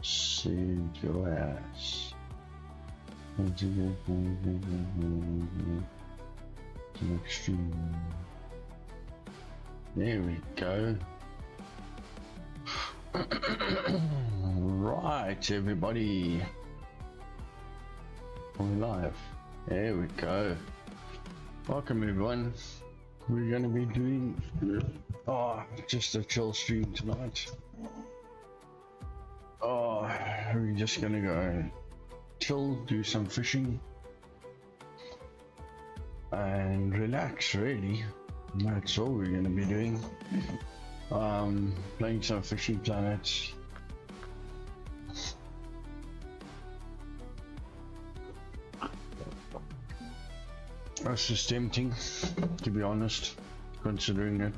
Save your ass. Extreme. There we go. Right, everybody. We're live. There we go. Welcome everyone. We're gonna be doing just a chill stream tonight. We're just gonna go chill, do some fishing and relax, really. That's all we're gonna be doing. Playing some Fishing Planets. That's just tempting, to be honest, considering it.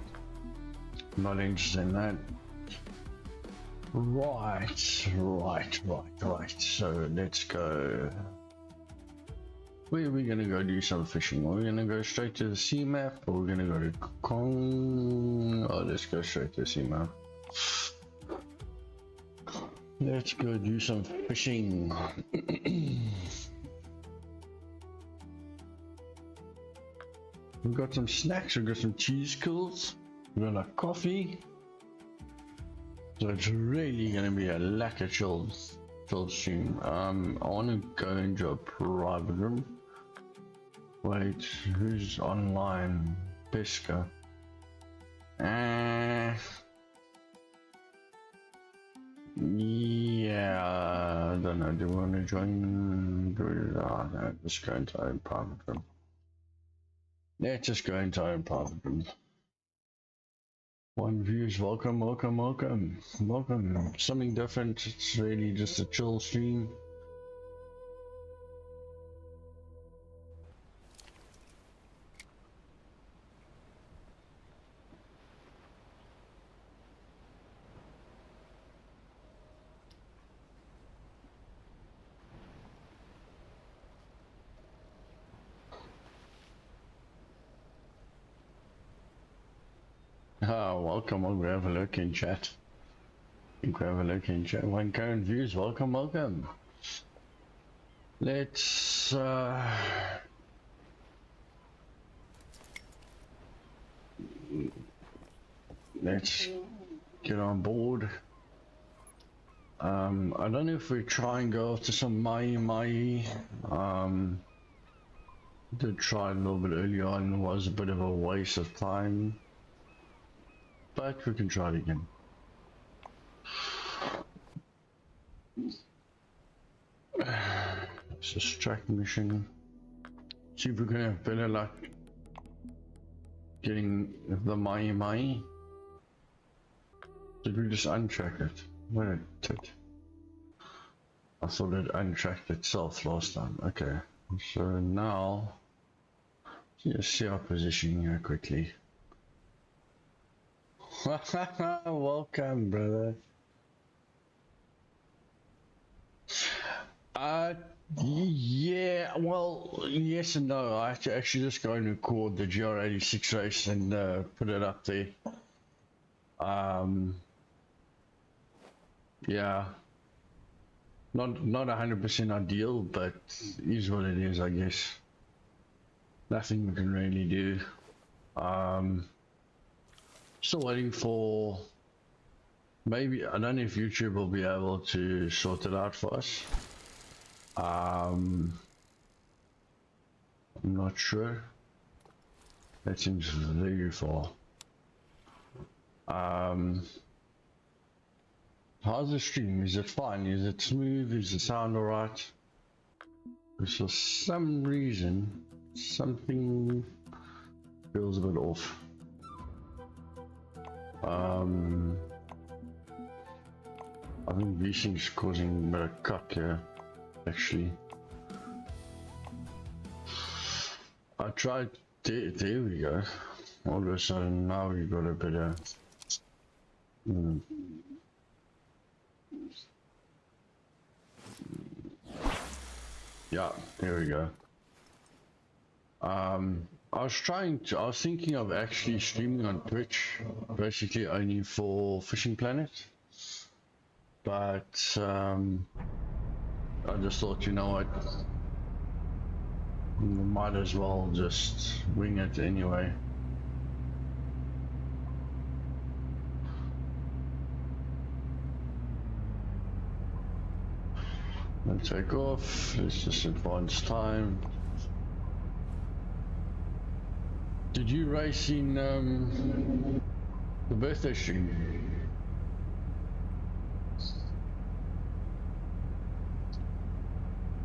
I'm not interested in that. Right. So let's go. Where are we gonna go do some fishing? Are we gonna go straight to the sea map, or we're gonna go to Kong? Oh, let's go straight to the sea map. Let's go do some fishing. We've got some snacks, we've got some cheese curls, we've got a coffee. So it's really gonna be a lekker chill stream. I wanna go into a private room. Wait, who's online? Pesca. Yeah, I don't know, do you wanna join? No, just go into our private room. Let's just go into our private room. One views, welcome. Something different. It's really just a chill stream. Welcome, we'll have a look in chat. One current views, welcome. Let's get on board. I don't know if we try and go after some Mai. Did try a little bit early on, was a bit of a waste of time. But we can try it again. It's a track mission. See if we can have better luck getting the Mai. Did we just untrack it? What a tit. I thought it untracked itself last time. Okay. So now, just see our position here quickly. Welcome, brother. Yeah, well, yes and no. I had to actually just go and record the GR86 race and put it up there. Yeah, not 100% ideal, but is what it is, I guess. Nothing we can really do. Still waiting for, maybe, I don't know if YouTube will be able to sort it out for us. I'm not sure. That seems very far. How's the stream? Is it fine? Is it smooth? Is the sound alright? Because for some reason, something feels a bit off. I think these things causing a bit of cut here, actually. I tried, there we go. All of a sudden now we got a bit of yeah, there we go. I was thinking of actually streaming on Twitch, basically only for Fishing Planet. but I just thought, you know what, we might as well just wing it anyway. Let's take off. Let's just advance time. Did you race in the birthday stream?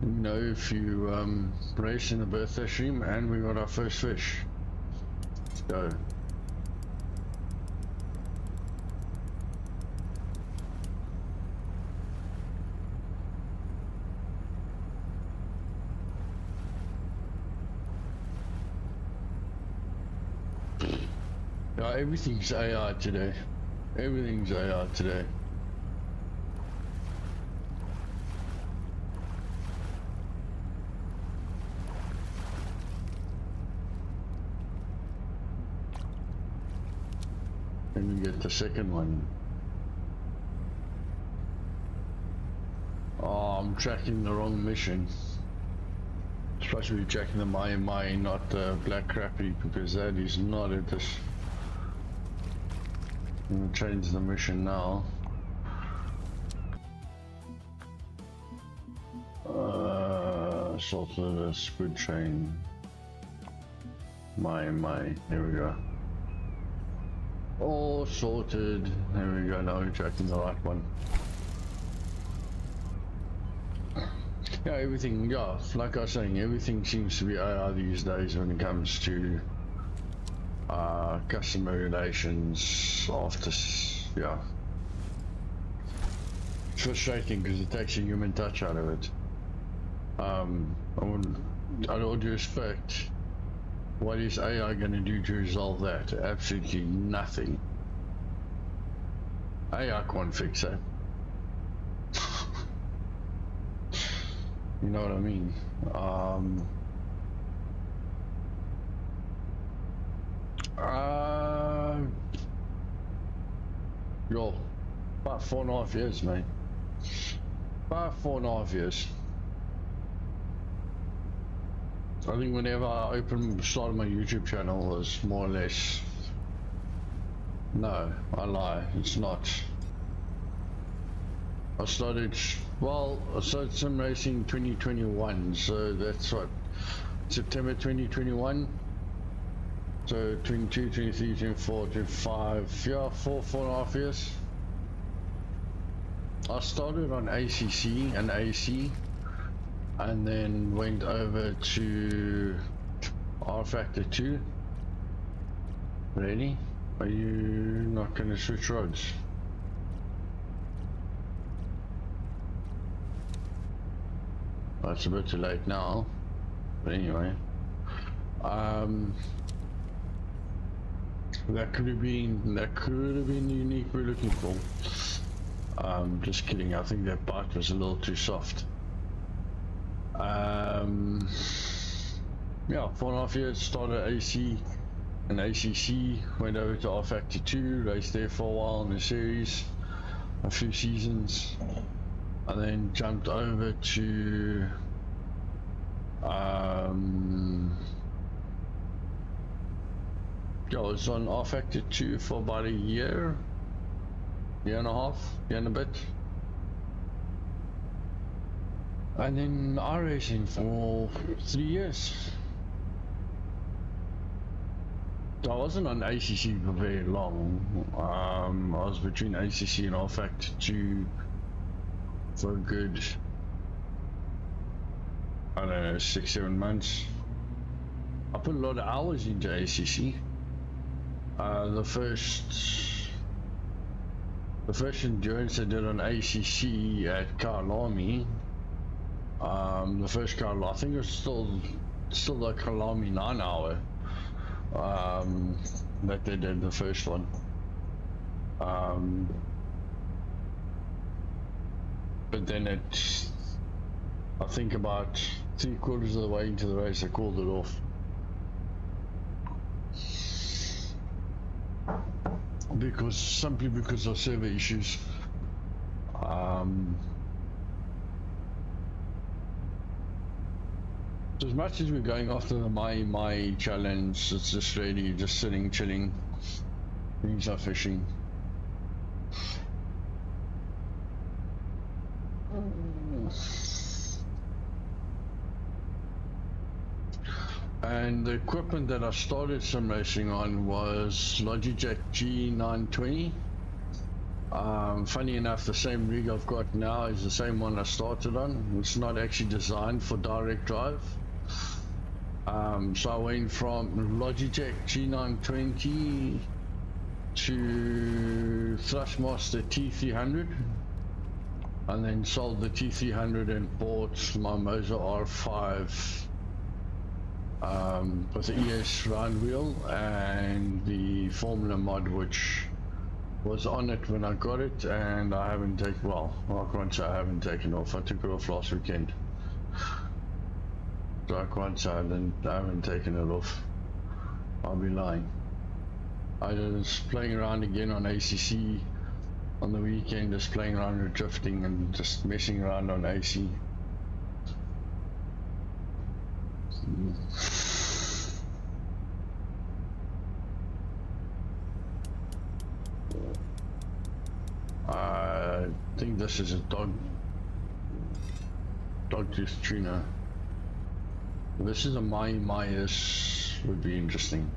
Let me know if you race in the birthday stream, and we got our first fish. Let's go. Everything's AI today. Everything's AI today. Let me get the second one. Oh, I'm tracking the wrong mission. Supposed to be tracking the my, not the black crappy, because that is not at this. I'm gonna change the mission now. Sort of a squid chain. My, there we go. All sorted. There we go, now we're tracking the right one. Yeah, everything, yeah, like I was saying, everything seems to be AI these days when it comes to customer relations after, yeah. It's frustrating because it takes a human touch out of it. I'd all due respect, what is AI going to do to resolve that? Absolutely nothing. AI can't fix that. You know what I mean? Yo, about 4.5 years, mate. About 4.5 years. I think whenever I started my YouTube channel was more or less. No, I lie. It's not. I started sim racing 2021, so that's what, September 2021. So 22, 23, 24, 25, yeah, 4.5 years. I started on ACC and AC, and then went over to R Factor 2. Really? Are you not going to switch roads? Well, it's a bit too late now, but anyway. That could have been the unique we're looking for. Just kidding, I think that bike was a little too soft. Yeah, 4.5 years, started AC and ACC, went over to R Factor 2, raced there for a while in the series, a few seasons, and then jumped over to I was on R Factor 2 for about a year and a half, year and a bit. And then iRacing for 3 years. So I wasn't on ACC for very long. I was between ACC and R Factor 2 for a good, I don't know, 6-7 months. I put a lot of hours into ACC. The first endurance I did on ACC at Kalami, the first car, I think it was still the Kalami 9 hour that they did, the first one. But then I think about 3/4 of the way into the race I called it off. Simply because of server issues. So as much as we're going after the my challenge, it's just really just sitting, chilling, doing some fishing. And the equipment that I started sim racing on was Logitech G920. Funny enough, the same rig I've got now is the same one I started on. It's not actually designed for direct drive. So I went from Logitech G920 to Thrustmaster T300, and then sold the T300 and bought my Moza R5 with the ES round wheel and the formula mod, which was on it when I got it, and I haven't taken, well, I can't say I haven't taken off. I took it off last weekend, so I can't say I haven't taken it off. I'll be lying. I was playing around again on ACC on the weekend, just playing around with drifting and just messing around on AC. I think this is a dog tooth tuner. This is a this would be interesting,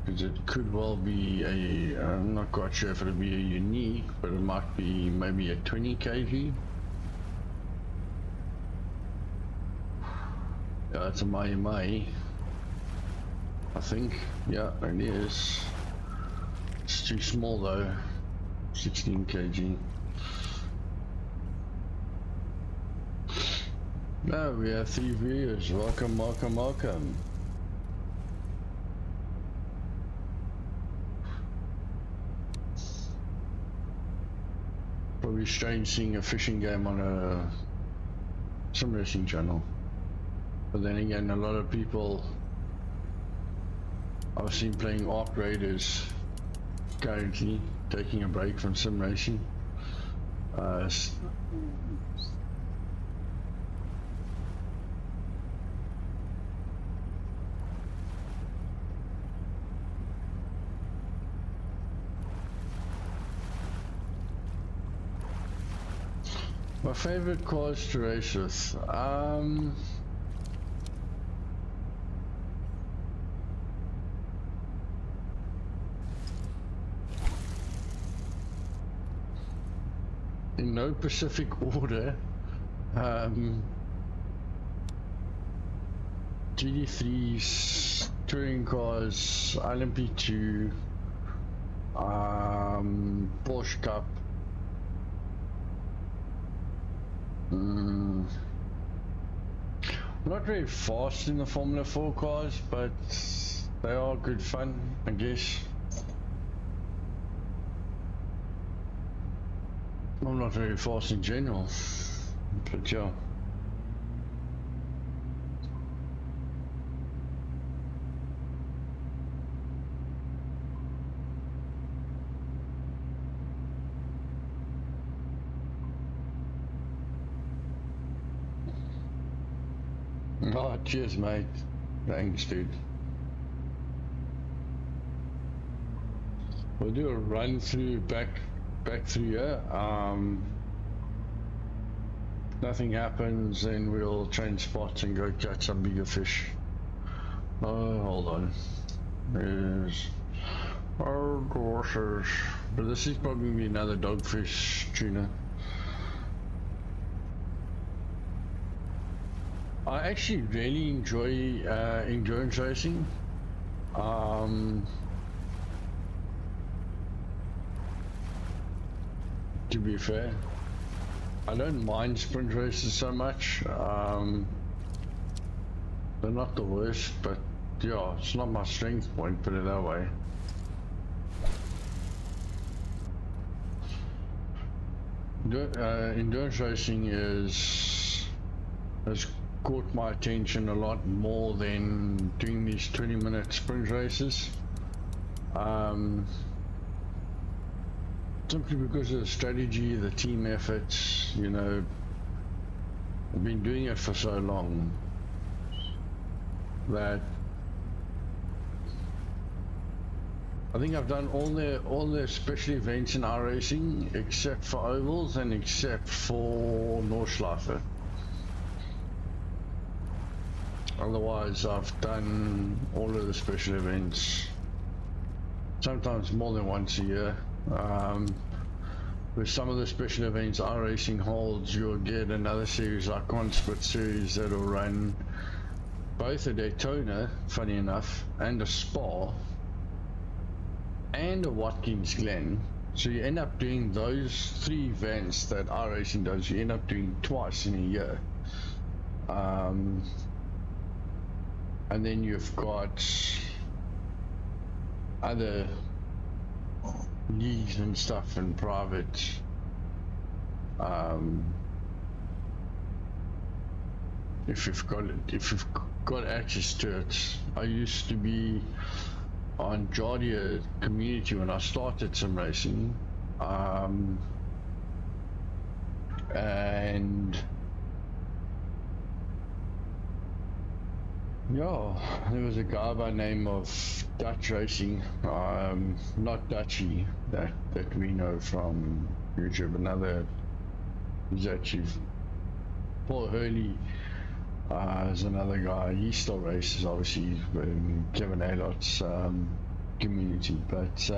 because it could well be a, I'm not quite sure if it'll be a unique, but it might be maybe a 20 kg. Yeah, it's a I think. Yeah, it is. It's too small though. 16 kg. No, we have 3 viewers. Welcome, welcome, welcome. Probably strange seeing a fishing game on a sim racing channel. But then again, a lot of people I've seen playing Arc Raiders currently, taking a break from sim racing. My favorite cars to race with, in no specific order, GD3s, touring cars, LMP2, Porsche Cup. Not very fast in the Formula 4 cars, but they are good fun, I guess. I'm not very fast in general, but yeah. Oh, cheers, mate. Thanks, dude. We'll do a run through back through here. Nothing happens, then we'll change spots and go catch some bigger fish. Oh, hold on. There's horses, but this is probably another dogfish tuna. I actually really enjoy endurance racing. To be fair, I don't mind sprint races so much. They're not the worst, but yeah, it's not my strength point, put it that way. Endurance racing has caught my attention a lot more than doing these 20-minute sprint races. Simply because of the strategy, the team efforts, you know, I've been doing it for so long that I think I've done all the special events in iRacing except for ovals and except for Nordschleife. Otherwise, I've done all of the special events, sometimes more than once a year. With some of the special events iRacing holds, you'll get another series like Conspit series that'll run both a Daytona, funny enough, and a Spa, and a Watkins Glen. So you end up doing those 3 events that iRacing does, you end up doing twice in a year. And then you've got other leagues and stuff and private. If you've got access to it. I used to be on Jardia community when I started sim racing, and yeah, there was a guy by the name of Dutch Racing, not Dutchy, that we know from YouTube. Another is actually Paul Hurley. Is another guy. He still races, obviously, in Kevin Aylot's community. But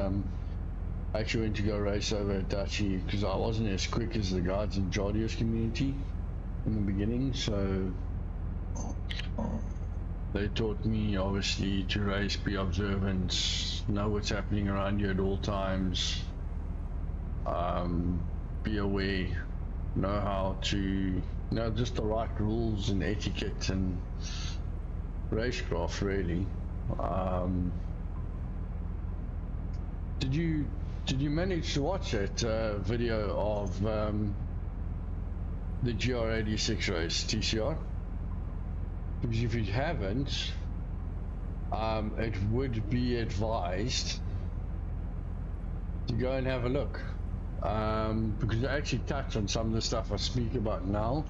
I actually went to go race over at Dutchy because I wasn't as quick as the guys in Jardia's community in the beginning. So they taught me, obviously, to race, be observant, know what's happening around you at all times, be aware, know how to, just the right rules and etiquette and racecraft, really. Did you manage to watch that video of the GR86 race, TCR? Because if you haven't, it would be advised to go and have a look, because I actually touched on some of the stuff I speak about now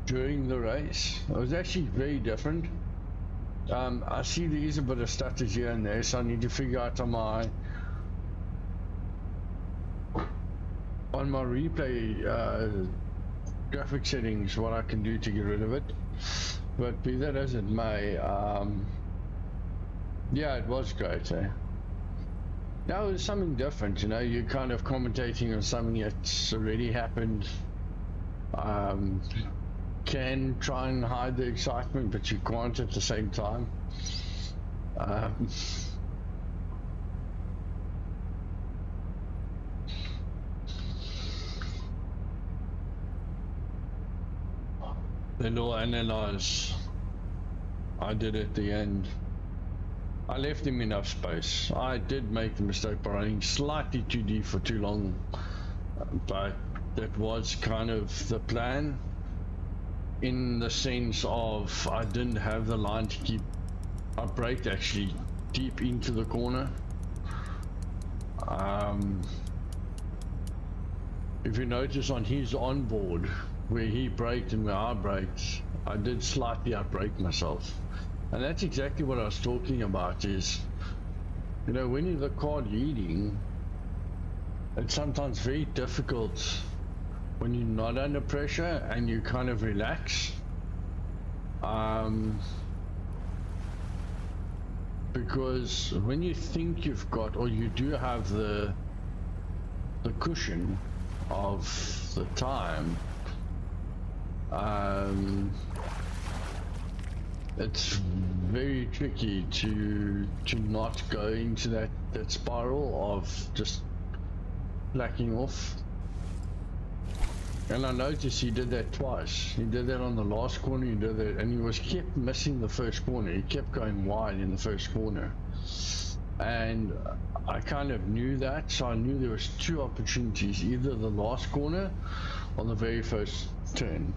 during the race. It was actually very different. I see there is a bit of stutters here and there, so I need to figure out on my replay graphic settings what I can do to get rid of it. But be that as it may, yeah, it was great, eh? Now it was something different, you're kind of commentating on something that's already happened. Can try and hide the excitement, but you can't at the same time. The little analyze I did at the end, I left him enough space. I did make the mistake by running slightly too deep for too long, but that was kind of the plan, in the sense of I didn't have the line to keep. I braked actually deep into the corner. If you notice on his onboard, where he braked and where I braked, I did slightly outbrake myself. And that's exactly what I was talking about, is, when you're the car leading, it's sometimes very difficult when you're not under pressure and you kind of relax. Because when you think you've got, or you do have the cushion of the time, it's very tricky to not go into that spiral of just blacking off. And I noticed he did that twice. He did that on the last corner, he did that, and he kept missing the first corner. He kept going wide in the first corner. And I kind of knew that, so I knew there was 2 opportunities, either the last corner or the very first turn,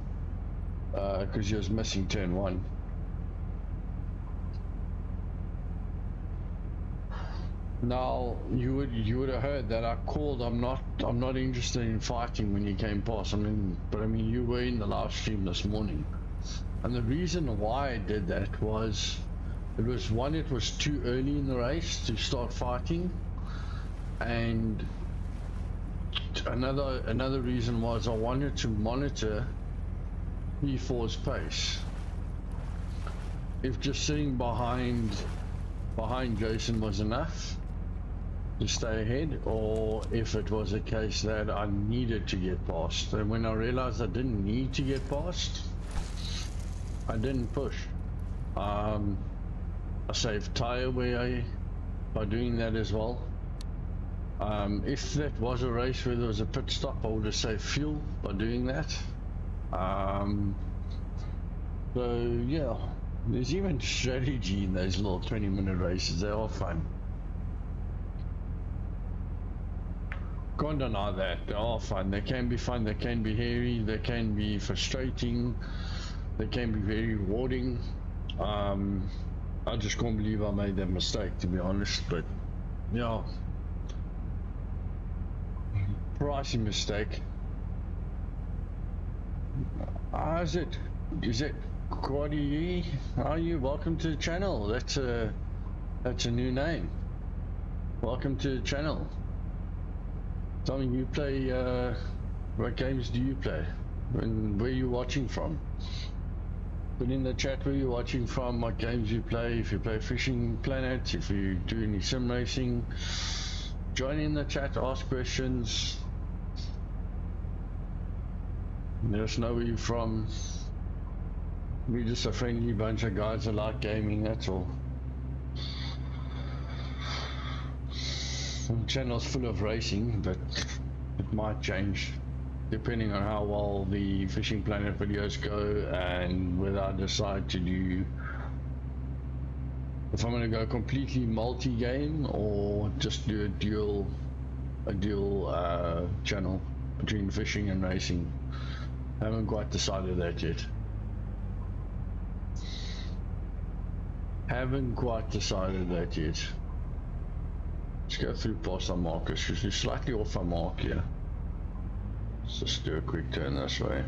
because he was missing turn 1. Now you would have heard that I called. I'm not interested in fighting when you came past. But I mean you were in the live stream this morning, and the reason why I did that was, it was too early in the race to start fighting, and another reason was I wanted to monitor E4's pace. If just sitting behind Jason was enough to stay ahead, or if it was a case that I needed to get past. And when I realized I didn't need to get past, I didn't push. I saved tire wear by doing that as well. If that was a race where there was a pit stop, I would have saved fuel by doing that. So yeah, there's even strategy in those little 20-minute races. They are fun. Can't deny that. They are fun. They can be fun, they can be hairy, they can be frustrating, they can be very rewarding. I just can't believe I made that mistake, to be honest, but yeah. Pricing mistake. Is it Quaddy? Are you? Welcome to the channel. That's a new name. Welcome to the channel. Tell me, you play, what games do you play? Where are you watching from? Put in the chat where you're watching from, what games you play, if you play Fishing Planet, if you do any sim racing. Join in the chat, ask questions. Let us know where you're from. We're just a friendly bunch of guys that like gaming, that's all. The channel's full of racing, but it might change depending on how well the Fishing Planet videos go, and whether I decide to do, if I'm going to go completely multi-game or just do a dual channel between fishing and racing. I haven't quite decided that yet. Let's go through past our markers, because we're slightly off our mark here. Let's just do a quick turn this way.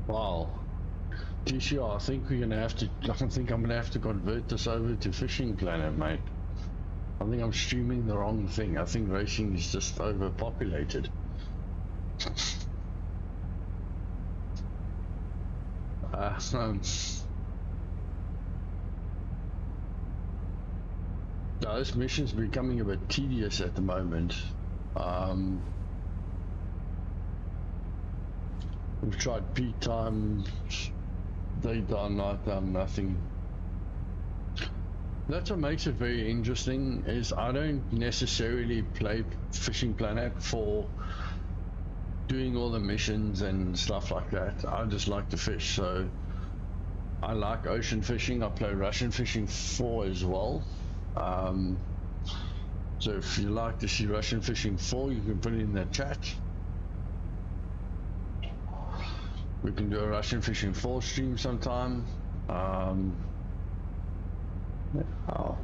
Wow. TCR, I think we're gonna have to, I think I'm gonna have to convert this over to Fishing Planet, mate. I think I'm streaming the wrong thing. I think racing is just overpopulated. Now this mission's becoming a bit tedious at the moment. We've tried peak time, daytime, nighttime, nothing. That's what makes it very interesting, is I don't necessarily play Fishing Planet for doing all the missions and stuff like that. I just like to fish, so I like ocean fishing. I play Russian Fishing 4 as well. So if you like to see Russian Fishing 4, you can put it in the chat. We can do a Russian Fishing 4 stream sometime. Oh.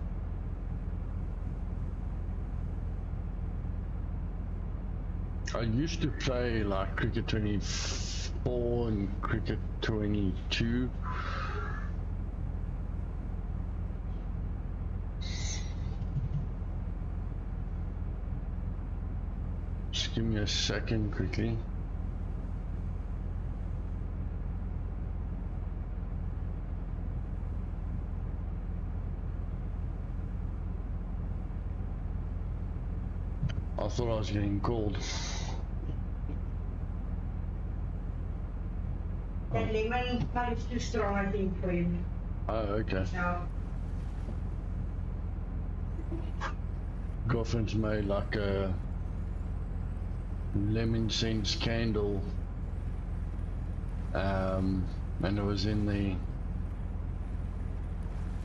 I used to play like Cricket 24 and Cricket 22. Just give me a second quickly. I thought I was getting called. That lemon is too strong, I think, for you. Oh, okay. No. Girlfriend's made like a lemon scent candle, and it was in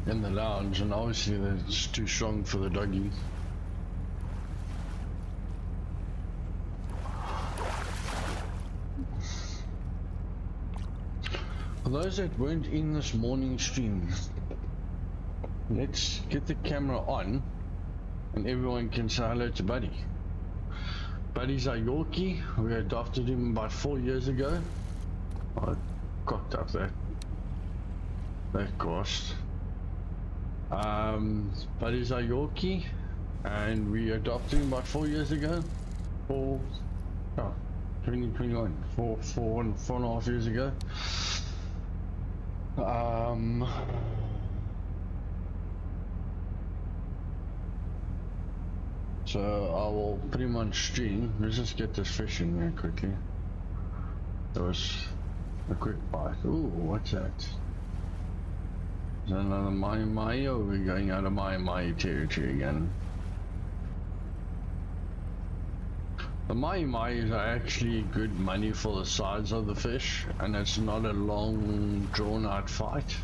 in the lounge, and obviously it's too strong for the doggy. For those that weren't in this morning stream, let's get the camera on and everyone can say hello to Buddy. Buddy's our Yorkie. We adopted him about 4 years ago. I cocked up that cost. Buddy's our Yorkie, and we adopted him about 4 years ago. 2021, four and a half years ago. So I will pretty much stream. Let's just get this fish in here quickly. That was a quick bite. Ooh, what's that? Is that another Mai, or are we going out of Mai territory again? The Mai is actually good money for the size of the fish, and it's not a long drawn out fight.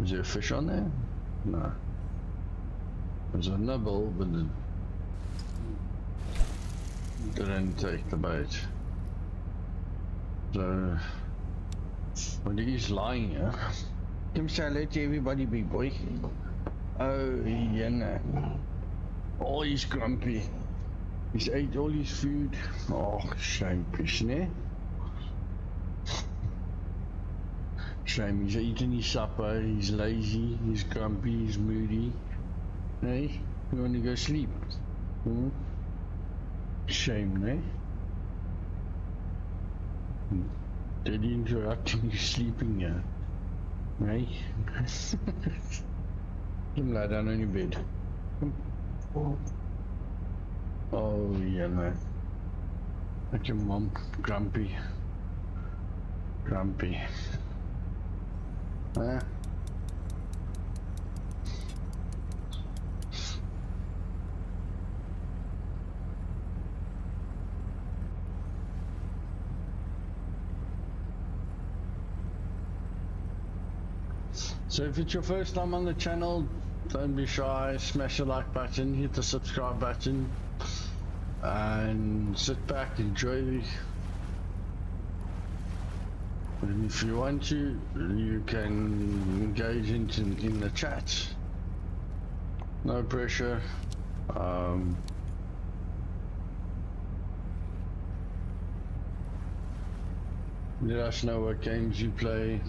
Is there a fish on there? No. There's a nibble, but it didn't take the bait. So, when he's lying here, come say hello to everybody, big boy. Oh, yeah. Oh, he's grumpy. He's ate all his food. Oh, shame, isn't it? Shame, he's eating his supper, he's lazy, he's grumpy, he's moody. Hey, you want to go sleep? Hmm? Shame, eh? Did he interrupting you sleeping here? Hey? Come lie down on your bed. Oh, yeah, man. Look at your mom, grumpy. Grumpy. Huh? So if it's your first time on the channel, don't be shy, smash the like button, hit the subscribe button, and sit back, enjoy. And if you want to, you can engage in the chat. No pressure. Let us know what games you play.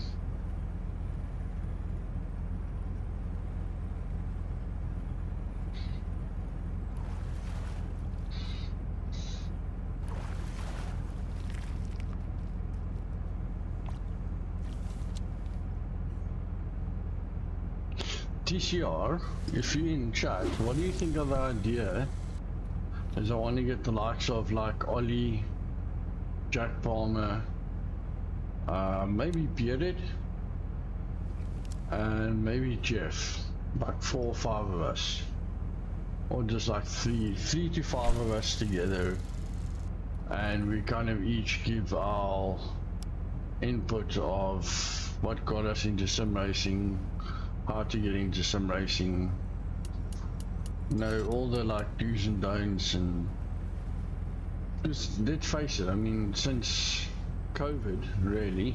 TCR, if you're in chat, what do you think of the idea? Is I want to get the likes of like Ollie, Jack Palmer, maybe Bearded, and maybe Jeff, like 4 or 5 of us, or just like 3 to 5 of us together, and we kind of each give our input of what got us into sim racing, how to get into sim racing, you know, all the like do's and don'ts. And just let's face it, I mean, since COVID really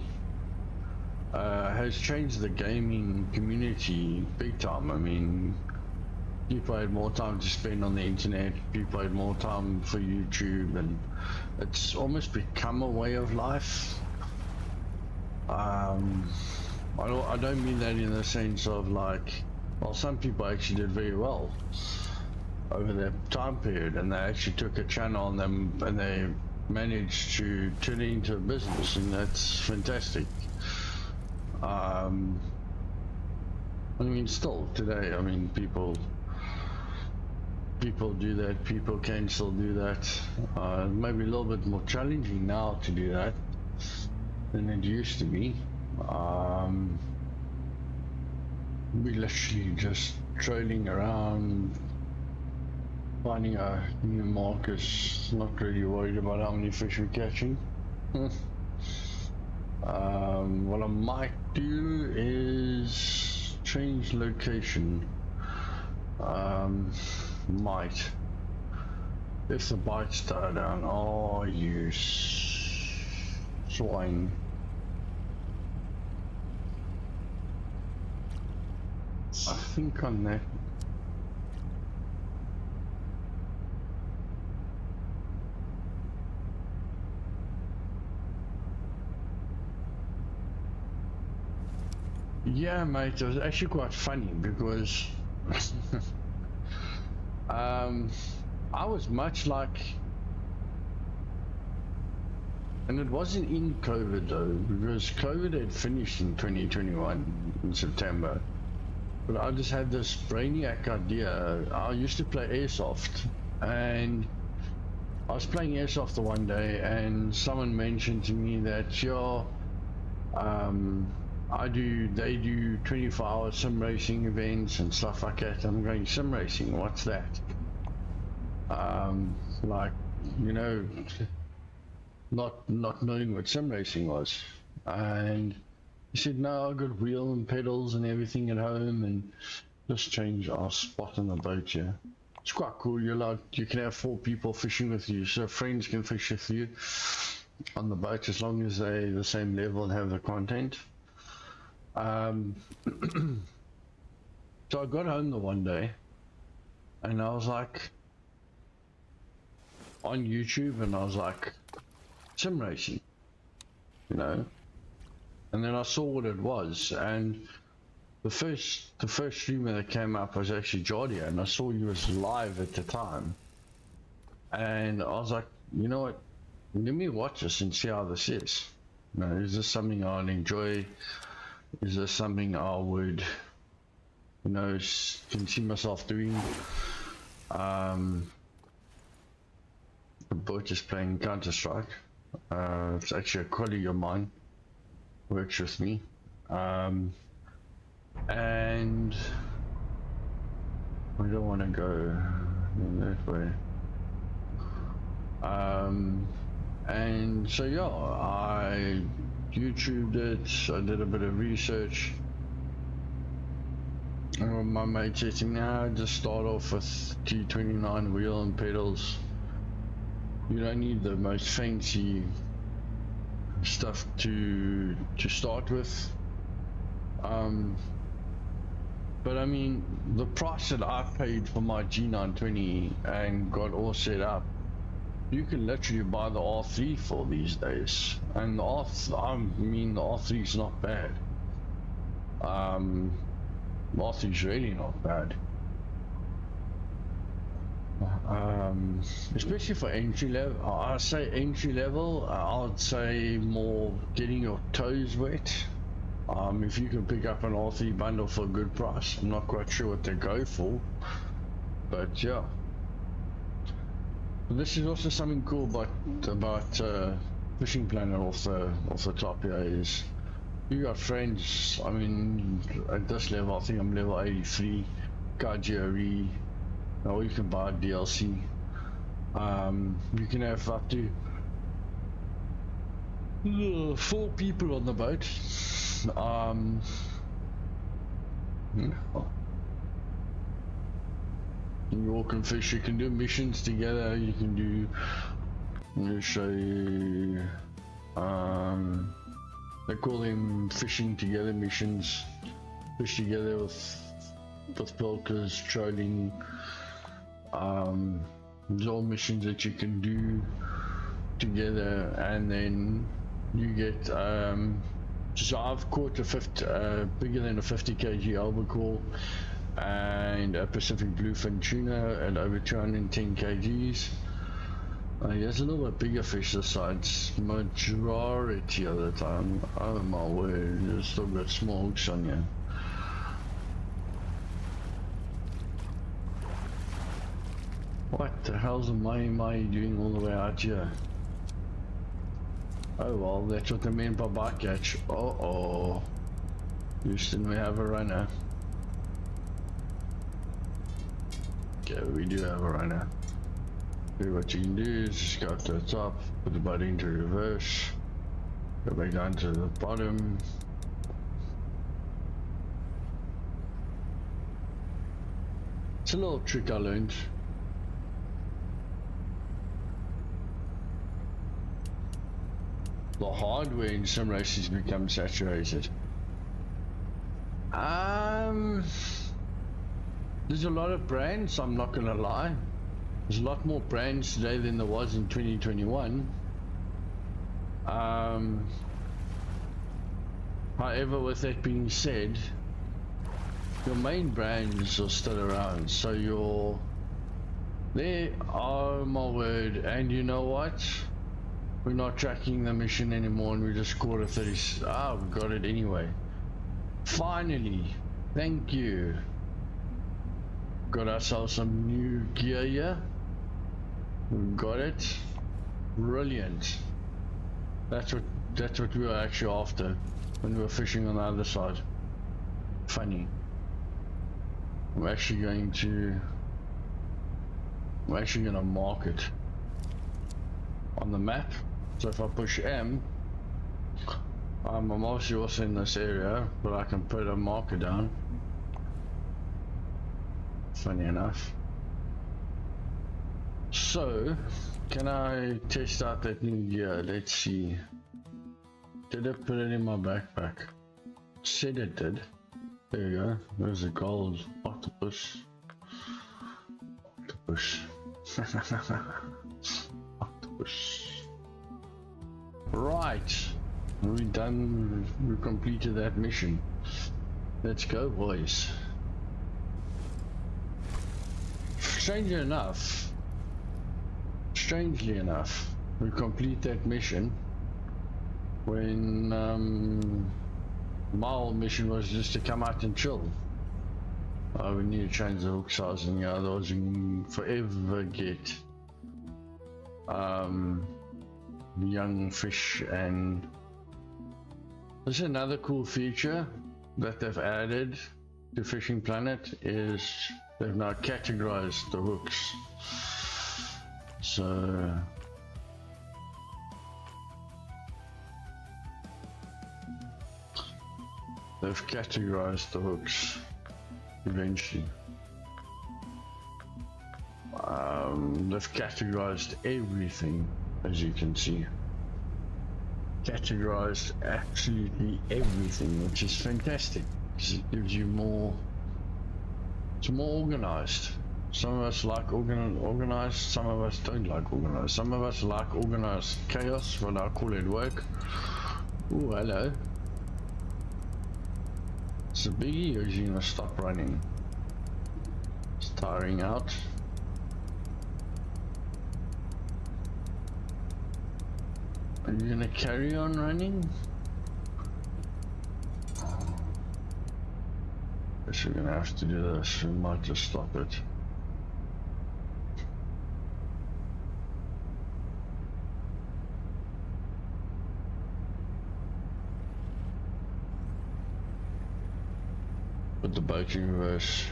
has changed the gaming community big time. I mean, people had more time to spend on the internet, people had more time for YouTube, and it's almost become a way of life. I don't mean that in the sense of like, well, some people actually did very well over that time period, and they actually took a channel on them and they managed to turn it into a business, and that's fantastic. I mean, still today, I mean, people do that, people can still do that. Maybe a little bit more challenging now to do that than it used to be. We literally just trailing around, finding our new markers, not really worried about how many fish we're catching. What I might do is change location. Might. If the bikes die down. Oh, you swine. I think on that. Yeah, mate, it was actually quite funny because I was much like, and it wasn't in COVID though, because COVID had finished in 2021 in September. But I just had this brainiac idea. I used to play airsoft, and I was playing airsoft the one day, and someone mentioned to me that they do 24-hour sim racing events and stuff like that. I'm going, sim racing, what's that? Like, you know, not knowing what sim racing was. And he said, no, I've got wheel and pedals and everything at home, and just change our spot on the boat here. It's quite cool. You can have 4 people fishing with you, so friends can fish with you on the boat as long as they're the same level and have the content. So I got home the one day and I was like on YouTube, and I was like, sim racing, you know, and then I saw what it was, and the first streamer that came up was actually Jardia, and I saw he was live at the time, and I was like, you know what, let me watch this and see how this is. You know, is this something I'd enjoy? Is this something I would, you know, can see myself doing? The boat is playing Counter-Strike. It's actually a colleague of mine, works with me. And I don't want to go that way. And so yeah, I YouTubed it, I did a bit of research. My mate said to me, nah, just start off with T29 wheel and pedals. You don't need the most fancy stuff to start with. But I mean, the price that I paid for my G920 and got all set up, you can literally buy the R3 for these days, and the R3 is not bad. The R3 is really not bad. Especially for entry level. I say entry level, I would say more getting your toes wet. If you can pick up an R3 bundle for a good price. I'm not quite sure what they go for, but yeah. But this is also something cool about Fishing Planet off the top here is you got friends. I mean, at this level, I think I'm level 83, GRE. Or you can buy a DLC. You can have up to 4 people on the boat. You all can fish. You can do missions together. You can do. I'm going to show you. They call them fishing together missions. Fish together with pilkers, trolling. There's all missions that you can do together, and then you get. So I've caught a bigger than a 50 kg albacore and a Pacific bluefin tuna at over 210 kgs. There's a little bit bigger fish this side, majority of the time. Oh my word, you've still got small hooks on you. What the hell's a mahi doing all the way out here? Oh well, that's what they mean by bycatch. Uh-oh. Houston, we have a runner. Okay, we do have a runner. Okay, what you can do is just go up to the top, put the boat into reverse, Go back down to the bottom. It's a little trick I learned. The hardware in some races become saturated. There's a lot of brands, I'm not gonna lie. There's a lot more brands today than there was in 2021. However, with that being said, your main brands are still around, so there, oh my word. And you know what, we're not tracking the mission anymore, and we just scored a 30. We got it anyway. Finally, thank you. Got ourselves some new gear here. We got it. Brilliant. That's what we were actually after when we were fishing on the other side. Funny. I'm actually gonna mark it on the map. So if I push M, I'm obviously also in this area, but I can put a marker down. Funny enough. So, can I test out that new gear? Let's see. Did it put it in my backpack? Said it did. There you go. There's a gold octopus. Octopus. Right. We're done. We completed that mission. Let's go, boys. Strangely enough, we complete that mission when my whole mission was just to come out and chill. We need to change the hook size, and otherwise we can forever get young fish. And this is another cool feature that they've added to Fishing Planet, is they've now categorized the hooks. So they've categorized the hooks eventually. They've categorized everything, as you can see. Categorized absolutely everything, which is fantastic because it gives you more. It's more organized. Some of us like organized, some of us don't like organized. Some of us like organized chaos, what I call it work. Ooh, hello. It's a biggie, or is he gonna stop running? It's tiring out. Are you gonna carry on running? Guess we're gonna have to do this. We might just stop it. Put the boat in reverse.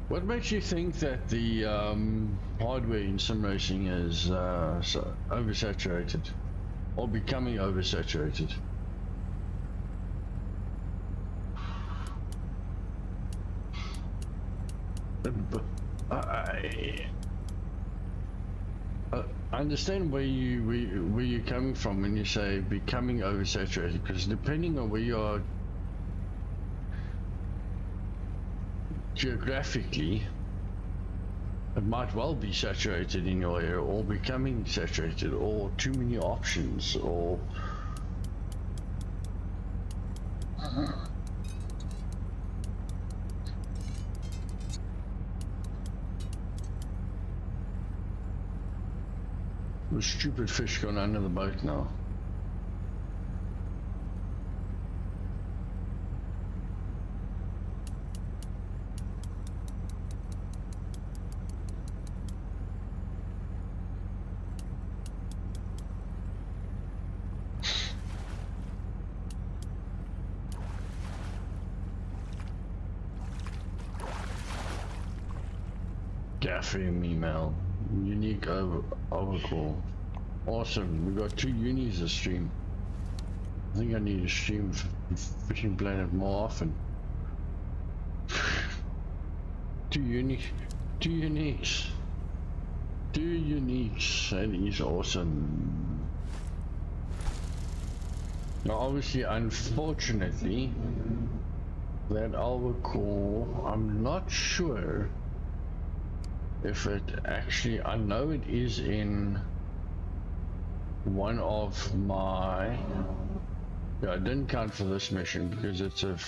What makes you think that the hardware in sim racing is so oversaturated, or becoming oversaturated? I understand where you're coming from when you say becoming oversaturated, because depending on where you are geographically, it might well be saturated in your area, or becoming saturated, or too many options, or the stupid fish gone under the boat now. FM email. Unique overcall. Awesome. We got 2 unis to stream. I think I need to stream Fishing Planet more often. 2 uniques. 2 uniques. 2 uniques. That is awesome. Now obviously, unfortunately, that Albacore, I'm not sure if it actually, I know it is in one of my, yeah, I didn't count for this mission because it's a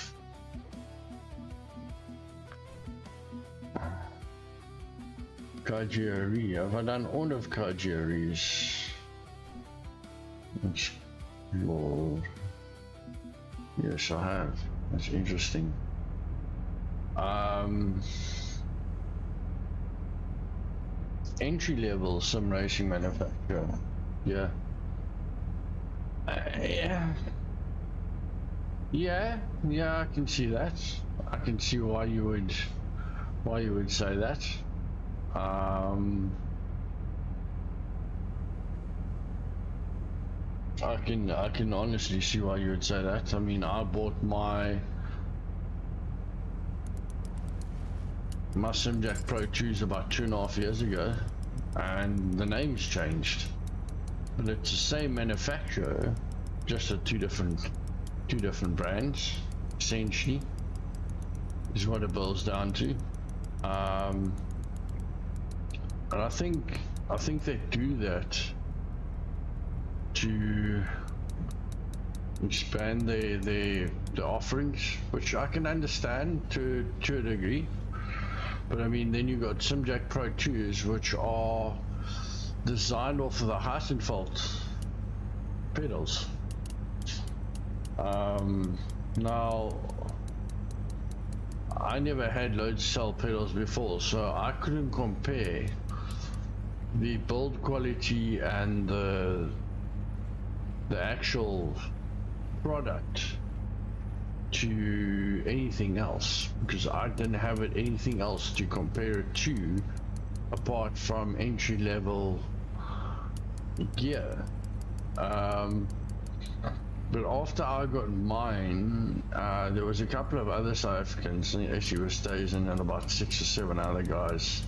Kajiri. Have I done all of Kajiri's? Lord. Yes, I have. That's interesting. Entry level sim racing manufacturer. Yeah. Yeah, I can see that. I can see why you would say that. I can honestly see why you would say that. I mean, I bought my Simjack Pro 2s about 2.5 years ago, and the name's changed, but it's the same manufacturer, just a two different brands, essentially, is what it boils down to. And I think they do that to expand the offerings, which I can understand to a degree. But I mean, then you got Simjack Pro 2s, which are designed off of the Heisenfeld pedals. Now, I never had load cell pedals before, so I couldn't compare the build quality and the actual product to anything else, because I didn't have anything else to compare it to apart from entry level gear. But after I got mine, there was a couple of other South Africans, actually with Stazen and about 6 or 7 other guys.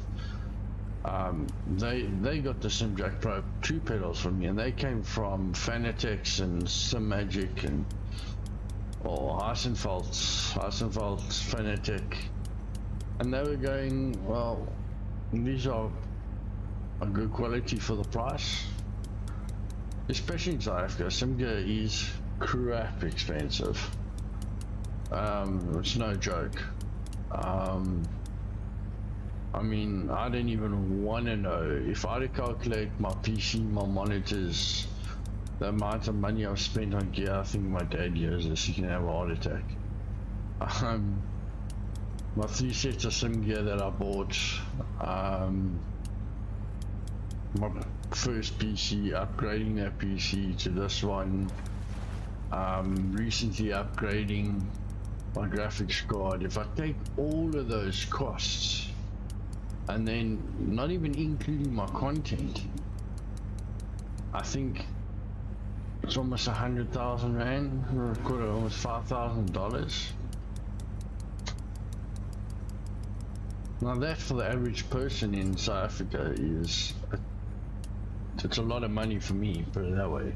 They got the Simjack Pro 2 pedals from me, and they came from Fanatec and Simmagic and Heisenfeld, Fanatec, and they were going, well, these are a good quality for the price, especially in South Africa. SimGear is crap expensive. It's no joke. I mean, I don't even want to know if I calculate my PC, my monitors, the amount of money I've spent on gear. I think my dad hears this, he can have a heart attack. My 3 sets of SimGear that I bought, my first PC, upgrading that PC to this one, recently upgrading my graphics card. If I take all of those costs and then not even including my content, I think it's almost 100,000 rand, or almost $5,000. Now that, for the average person in South Africa, it's a lot of money for me, put it that way.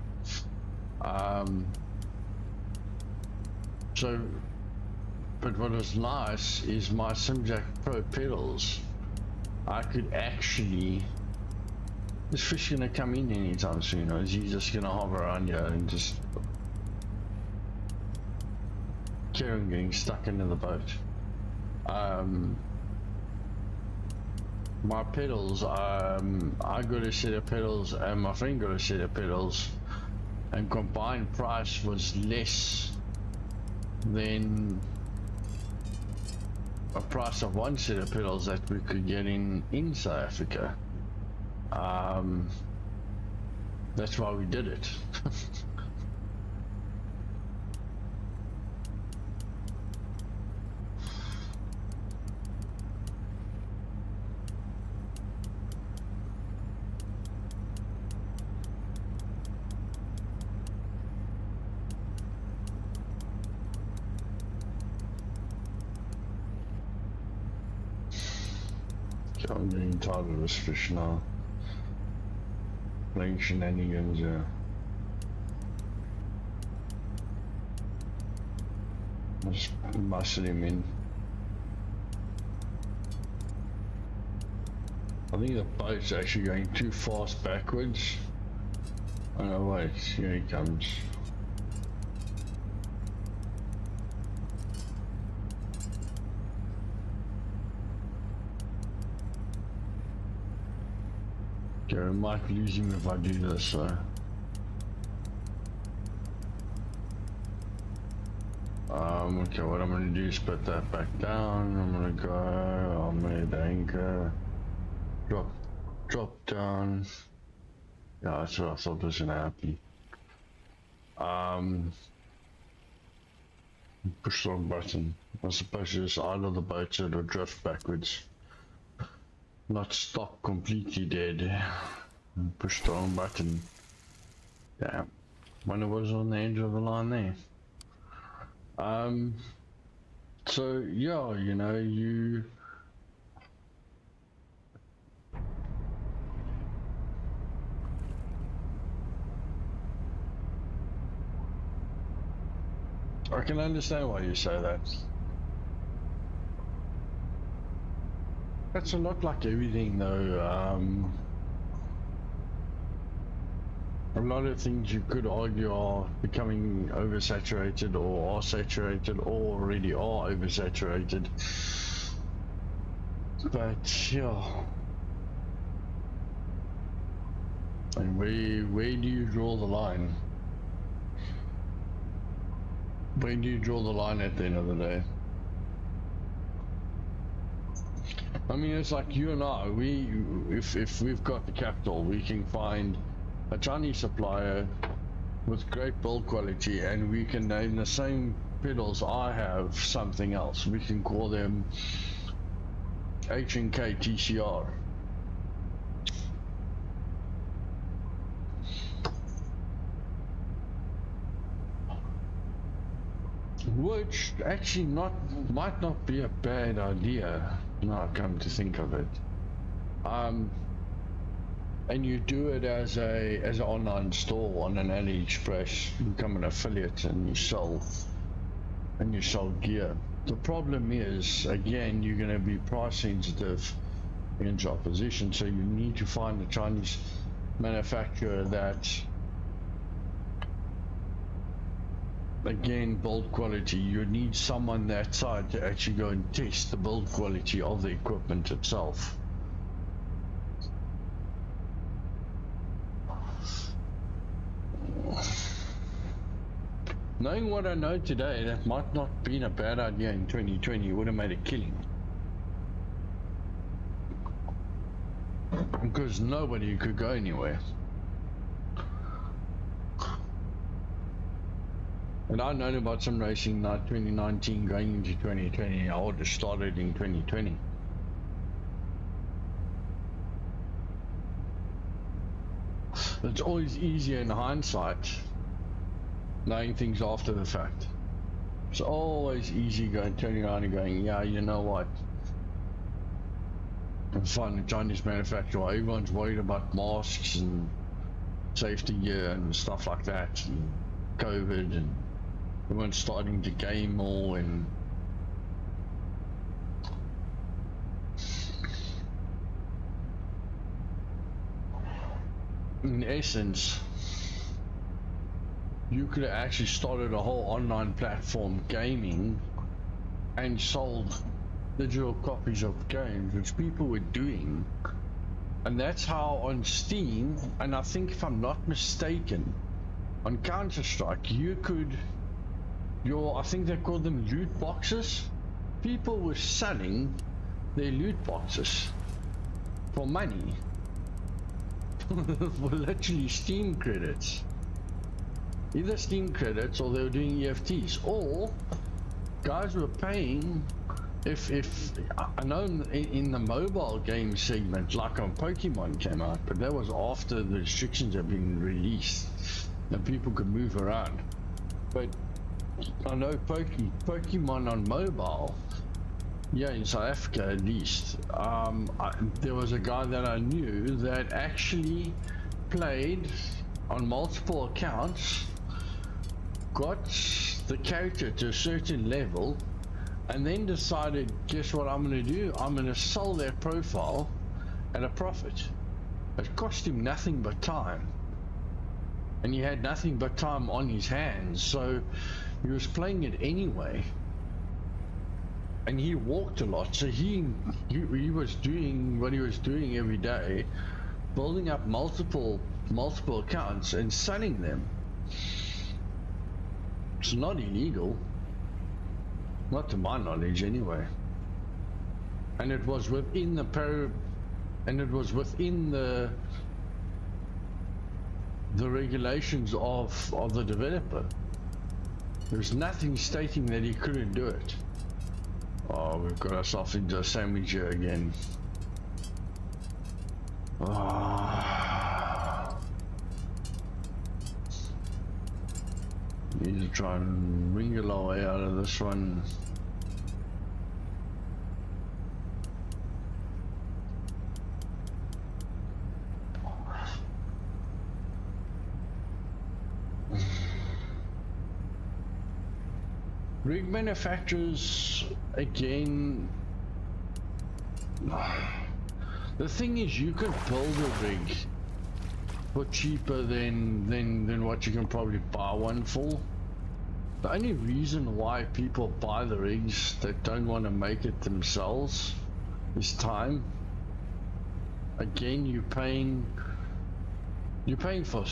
But what was nice is my Simjack Pro pedals, I could actually, this fish gonna come in anytime soon, or is he just gonna hover around here and just Karen getting stuck into the boat? My pedals, I got a set of pedals and my friend got a set of pedals, and combined price was less than a price of one set of pedals that we could get in South Africa. That's why we did it. I'm getting tired of this fish now. Playing shenanigans, yeah. Just muscle him in. I think the boat's actually going too fast backwards. Oh no, wait, here he comes. Okay, I might lose him if I do this, so. Okay, what I'm gonna do is put that back down. I'm gonna go, I'll make the anchor. Drop down. Yeah, that's what I thought was gonna happen. Push the wrong button. I suppose you just idle the boat so it'll drift backwards. Not stop completely dead. Push the wrong button. Yeah. Wonder what was on the edge of the line there. So yeah, you know, I can understand why you say that. That's a lot like everything though. A lot of things you could argue are becoming oversaturated or are saturated or already are oversaturated. But yeah. And where do you draw the line? Where do you draw the line at the end of the day? I mean, it's like you and I, if we've got the capital, we can find a Chinese supplier with great build quality, and we can name the same pedals I have something else. We can call them H&K TCR. Which actually might not be a bad idea, now I come to think of it. And you do it as an online store on an AliExpress. You become an affiliate and you sell gear. The problem is, again, you're going to be price sensitive against opposition, so you need to find a Chinese manufacturer that, again, build quality. You need someone that side to actually go and test the build quality of the equipment itself. Knowing what I know today, that might not have been a bad idea in 2020. It would have made a killing. Because nobody could go anywhere. And I've known about some racing like 2019 going into 2020. I would have started in 2020. It's always easier in hindsight, knowing things after the fact. It's always easy turning around and going, yeah, you know what? I'm finding a Chinese manufacturer. Everyone's worried about masks and safety gear and stuff like that, and COVID, and everyone's starting to game more, and in essence, you could have actually started a whole online platform gaming and sold digital copies of games, which people were doing. And that's how on Steam, and I think if I'm not mistaken, on Counter-Strike, you could, I think they called them loot boxes. People were selling their loot boxes for money. For literally Steam credits. Either Steam credits, or they were doing EFTs, or guys were paying. If I know in the mobile game segment, like on Pokemon came out, but that was after the restrictions had been released and people could move around. But I know Pokemon on mobile, Yeah, in South Africa at least. There was a guy that I knew that actually played on multiple accounts, got the character to a certain level, and then decided, guess what I'm going to do? I'm going to sell that profile at a profit. It cost him nothing but time. And he had nothing but time on his hands, so he was playing it anyway. And he walked a lot, so he was doing what he was doing every day, building up multiple accounts and selling them. It's not illegal, not to my knowledge anyway. And it was within the regulations of the developer. There's nothing stating that he couldn't do it. Oh, we've got ourselves into a SimGear again. Need to try and wriggle our way out of this one. Rig manufacturers, again, the thing is, you can build a rig for cheaper than what you can probably buy one for. The only reason why people buy the rigs that don't want to make it themselves is time. Again, you're paying for,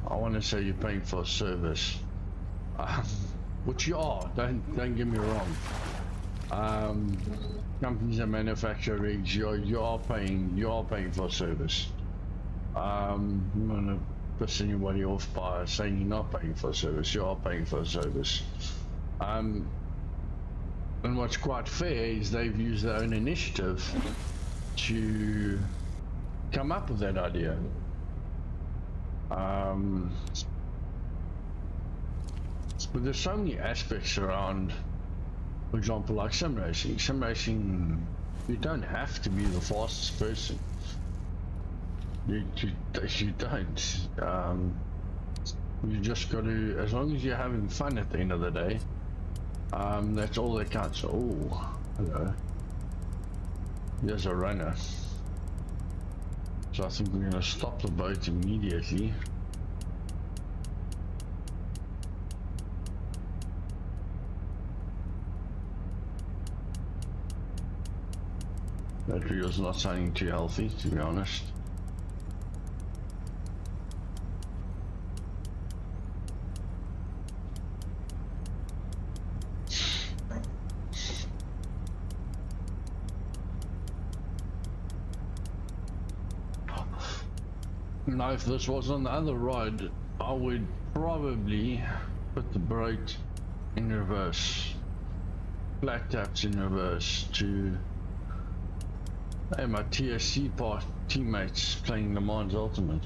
I want to say you're paying for a service. Which you are, don't get me wrong. Companies that manufacture rigs, you are paying for service. I'm gonna piss anybody off by saying you're not paying for service. You are paying for service. And what's quite fair is they've used their own initiative to come up with that idea. But there's so many aspects around, for example, like sim racing. Sim racing, you don't have to be the fastest person. You don't. You just got to, as long as you're having fun at the end of the day, that's all that counts. Oh, hello. There's a runner. So I think we're going to stop the boat immediately. That video's not sounding too healthy, to be honest. Now, if this was on the other ride, I would probably put the brake in reverse, flat taps in reverse to my TSC teammates playing Le Mans Ultimate.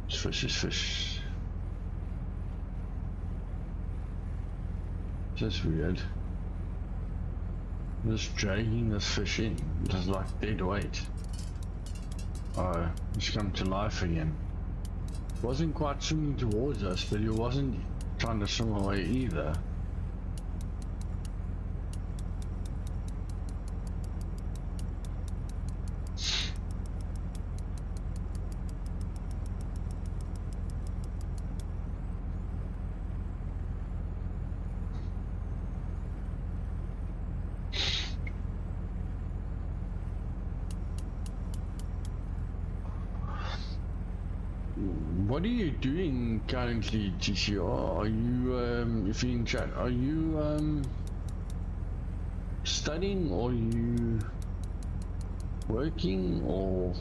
Fish is fish. That's weird. Just dragging this fish in, just like dead weight. Oh, it's come to life again. Wasn't quite swimming towards us, but he wasn't trying to swim away either. What are you doing currently, TCR? Are you, if you're in chat, are you studying, or are you working, or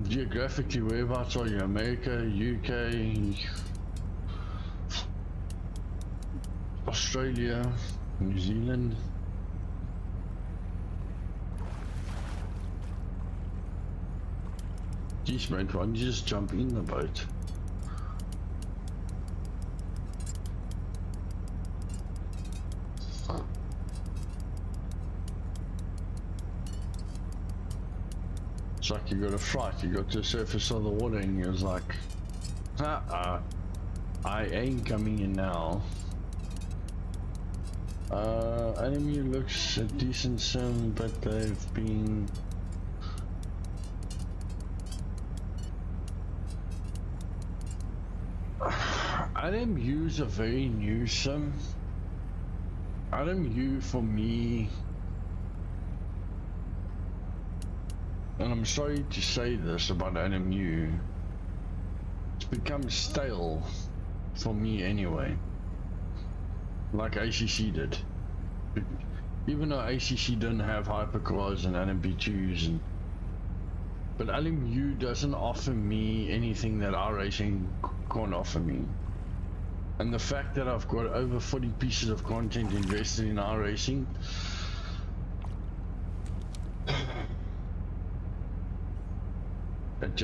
geographically whereabouts are you? America, UK, Australia, New Zealand? Geez mate, why don't you just jump in the boat? It's like you got a fright, you got to the surface of the water and you was like, I ain't coming in now. Enemy looks a decent sim, but they've been... LMU's a very new sim. LMU for me, and I'm sorry to say this about LMU, it's become stale for me anyway, like ACC did. Even though ACC didn't have hypercores and LMP2s, but LMU doesn't offer me anything that iRacing can't offer me. And the fact that I've got over 40 pieces of content invested in iRacing, it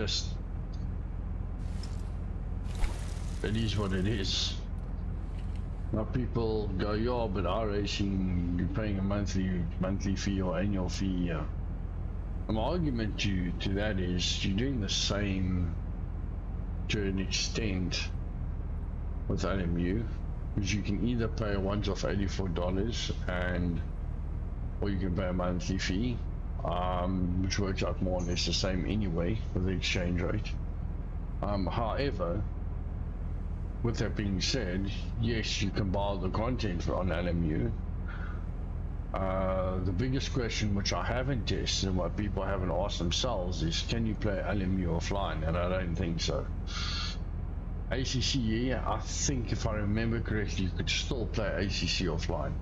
is what it is. Now people go, yeah, but iRacing, you're paying a monthly fee or annual fee. My argument to that is you're doing the same to an extent with LMU, because you can either pay a once-off $84 or you can pay a monthly fee, which works out more or less the same anyway with the exchange rate. However, with that being said, yes, you can buy the content on LMU. The biggest question which I haven't tested and what people haven't asked themselves is, can you play LMU offline? And I don't think so. ACC, yeah, I think if I remember correctly, you could still play ACC offline.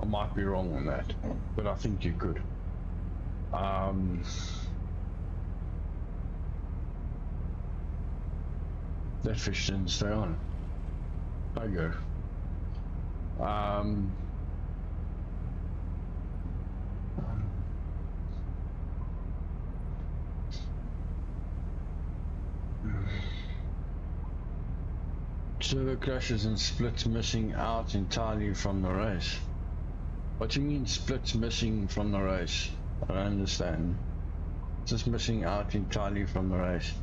I might be wrong on that, but I think you could. That fish didn't stay on. Bugger. Server crashes and splits missing out entirely from the race. What do you mean splits missing from the race? I don't understand. Just missing out entirely from the race.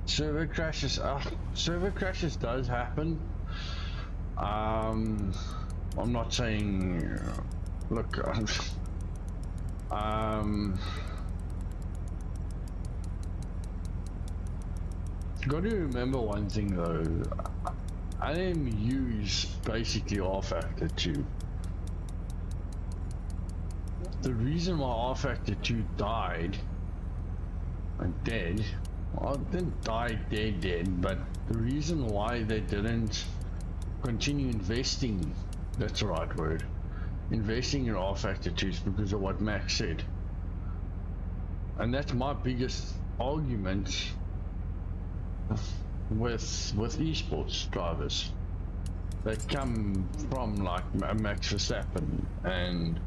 Server crashes, server crashes does happen. I'm not saying, look, got to remember one thing though, LMU's basically R-Factor 2. The reason why R-Factor 2 died, and dead, well, it didn't die dead, but the reason why they didn't continue investing, that's the right word, investing in R-Factor 2 is because of what Max said. And that's my biggest argument with esports drivers that come from like Max Verstappen and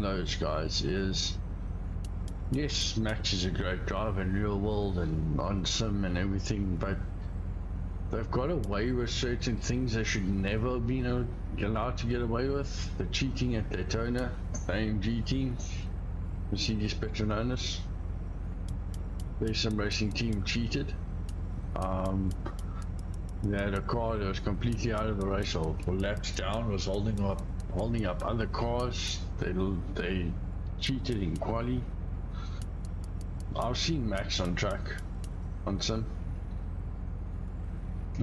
those guys is, yes, Max is a great driver in real world and on sim and everything, but they've got away with certain things they should never have been allowed to get away with. The cheating at Daytona, the AMG team, Mercedes Petronas, their sim racing team cheated. They had a car that was completely out of the race or laps down, was holding up other cars. They cheated in quali. I've seen Max on track on sim.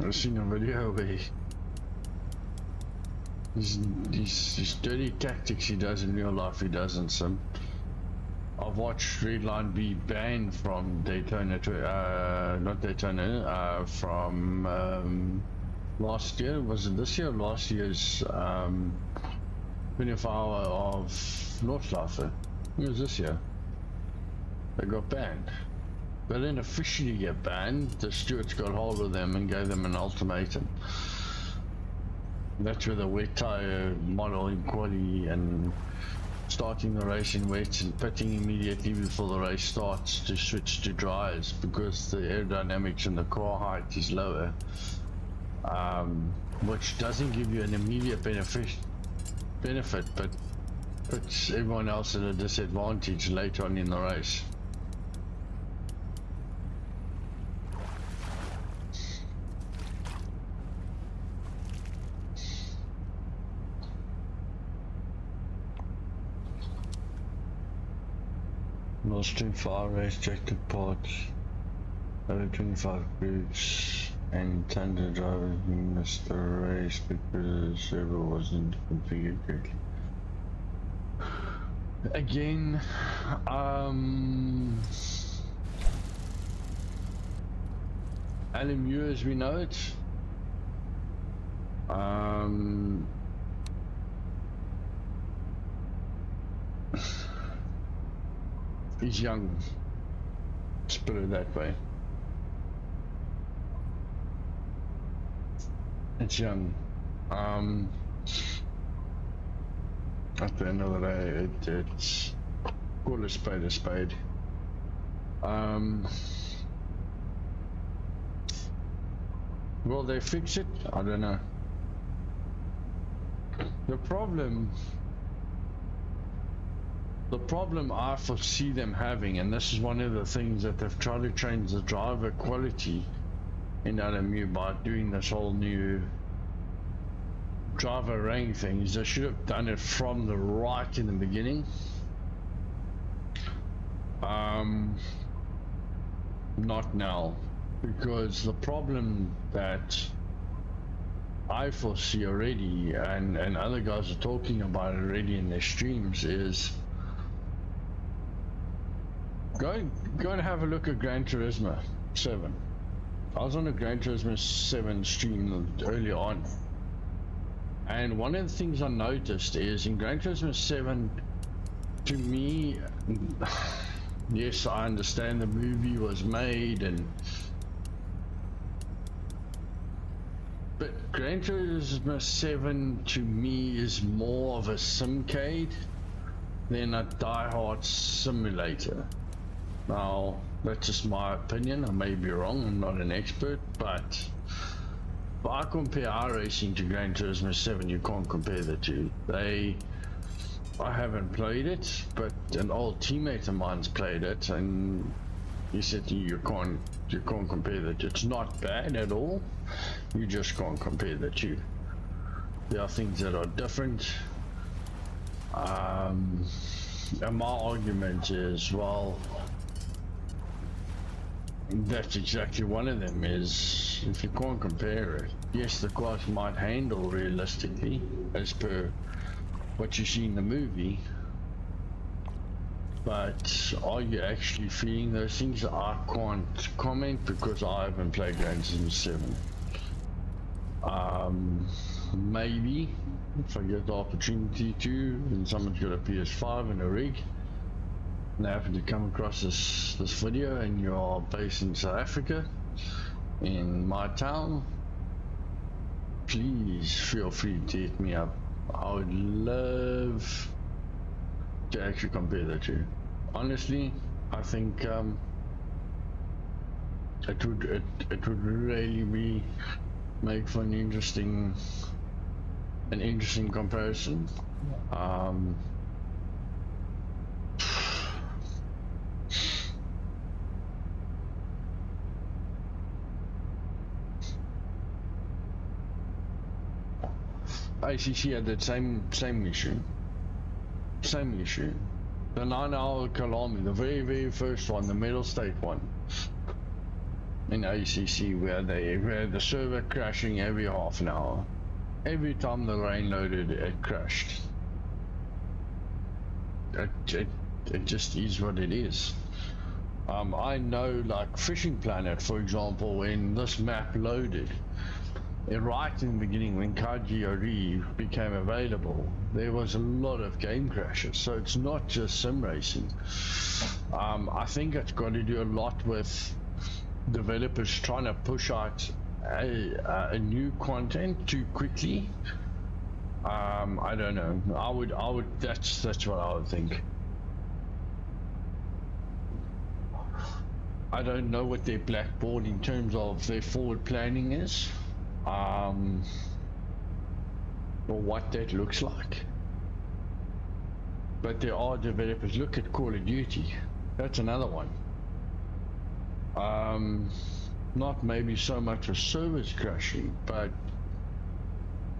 I've seen a video where these dirty tactics he does in real life he does in sim. I've watched Raedon be banned from Daytona to, not Daytona, from last year. Was it this year or last year's 24 hour of Nordschleife? It was this year. They got banned. They didn't officially get banned. The stewards got hold of them and gave them an ultimatum. That's where the wet tire model in quality and starting the race in wets and pitting immediately before the race starts to switch to dries because the aerodynamics in the car height is lower, which doesn't give you an immediate benefit, but puts everyone else at a disadvantage later on in the race. Lost 25 race jacket parts, over 25 groups, and tons of drivers missed the race because the server wasn't configured correctly. Again, LMU as we know it, he's young, let's put it that way. It's young. At the end of the day, it's call a spade a spade. Will they fix it? I don't know. The problem I foresee them having, and this is one of the things that they've tried to change the driver quality in LMU by doing this whole new driver rank thing, is they should have done it from the right in the beginning. Not now, because the problem that I foresee already, and other guys are talking about it already in their streams, is go and have a look at Gran Turismo 7. I was on a Gran Turismo 7 stream early on, and one of the things I noticed is in Gran Turismo 7, to me, yes, I understand the movie was made, but Gran Turismo 7 to me is more of a simcade than a die-hard simulator. Now, that's just my opinion. I may be wrong, I'm not an expert, but if I compare iRacing to Gran Turismo 7, you can't compare the two. I haven't played it, but an old teammate of mine's played it, and he said you can't compare the two. It's not bad at all, you just can't compare the two. There are things that are different, and my argument is, well, that's exactly one of them, is if you can't compare it, yes, the cars might handle realistically as per what you see in the movie, but are you actually feeling those things? I can't comment because I haven't played Gran Turismo 7. Maybe if I get the opportunity to, and someone's got a PS5 and a rig, and they happen to come across this video, and you're based in South Africa, in my town, please feel free to hit me up. I would love to actually compare the two. Honestly, I think it would really make for an interesting comparison. ACC had that same issue. The 9-hour Kalami, the very first one, the middle state one in ACC, where they had the server crashing every half an hour. Every time the rain loaded, it crashed. It just is what it is. I know, like Fishing Planet, for example, when this map loaded, right in the beginning, when Kajiori became available, there was a lot of game crashes. So it's not just sim racing. I think it's got to do a lot with developers trying to push out a new content too quickly, I don't know. I would. That's what I would think. I don't know what their blackboard in terms of their forward planning is, or what that looks like. But there are developers. Look at Call of Duty. That's another one. Not maybe so much a service crashing, but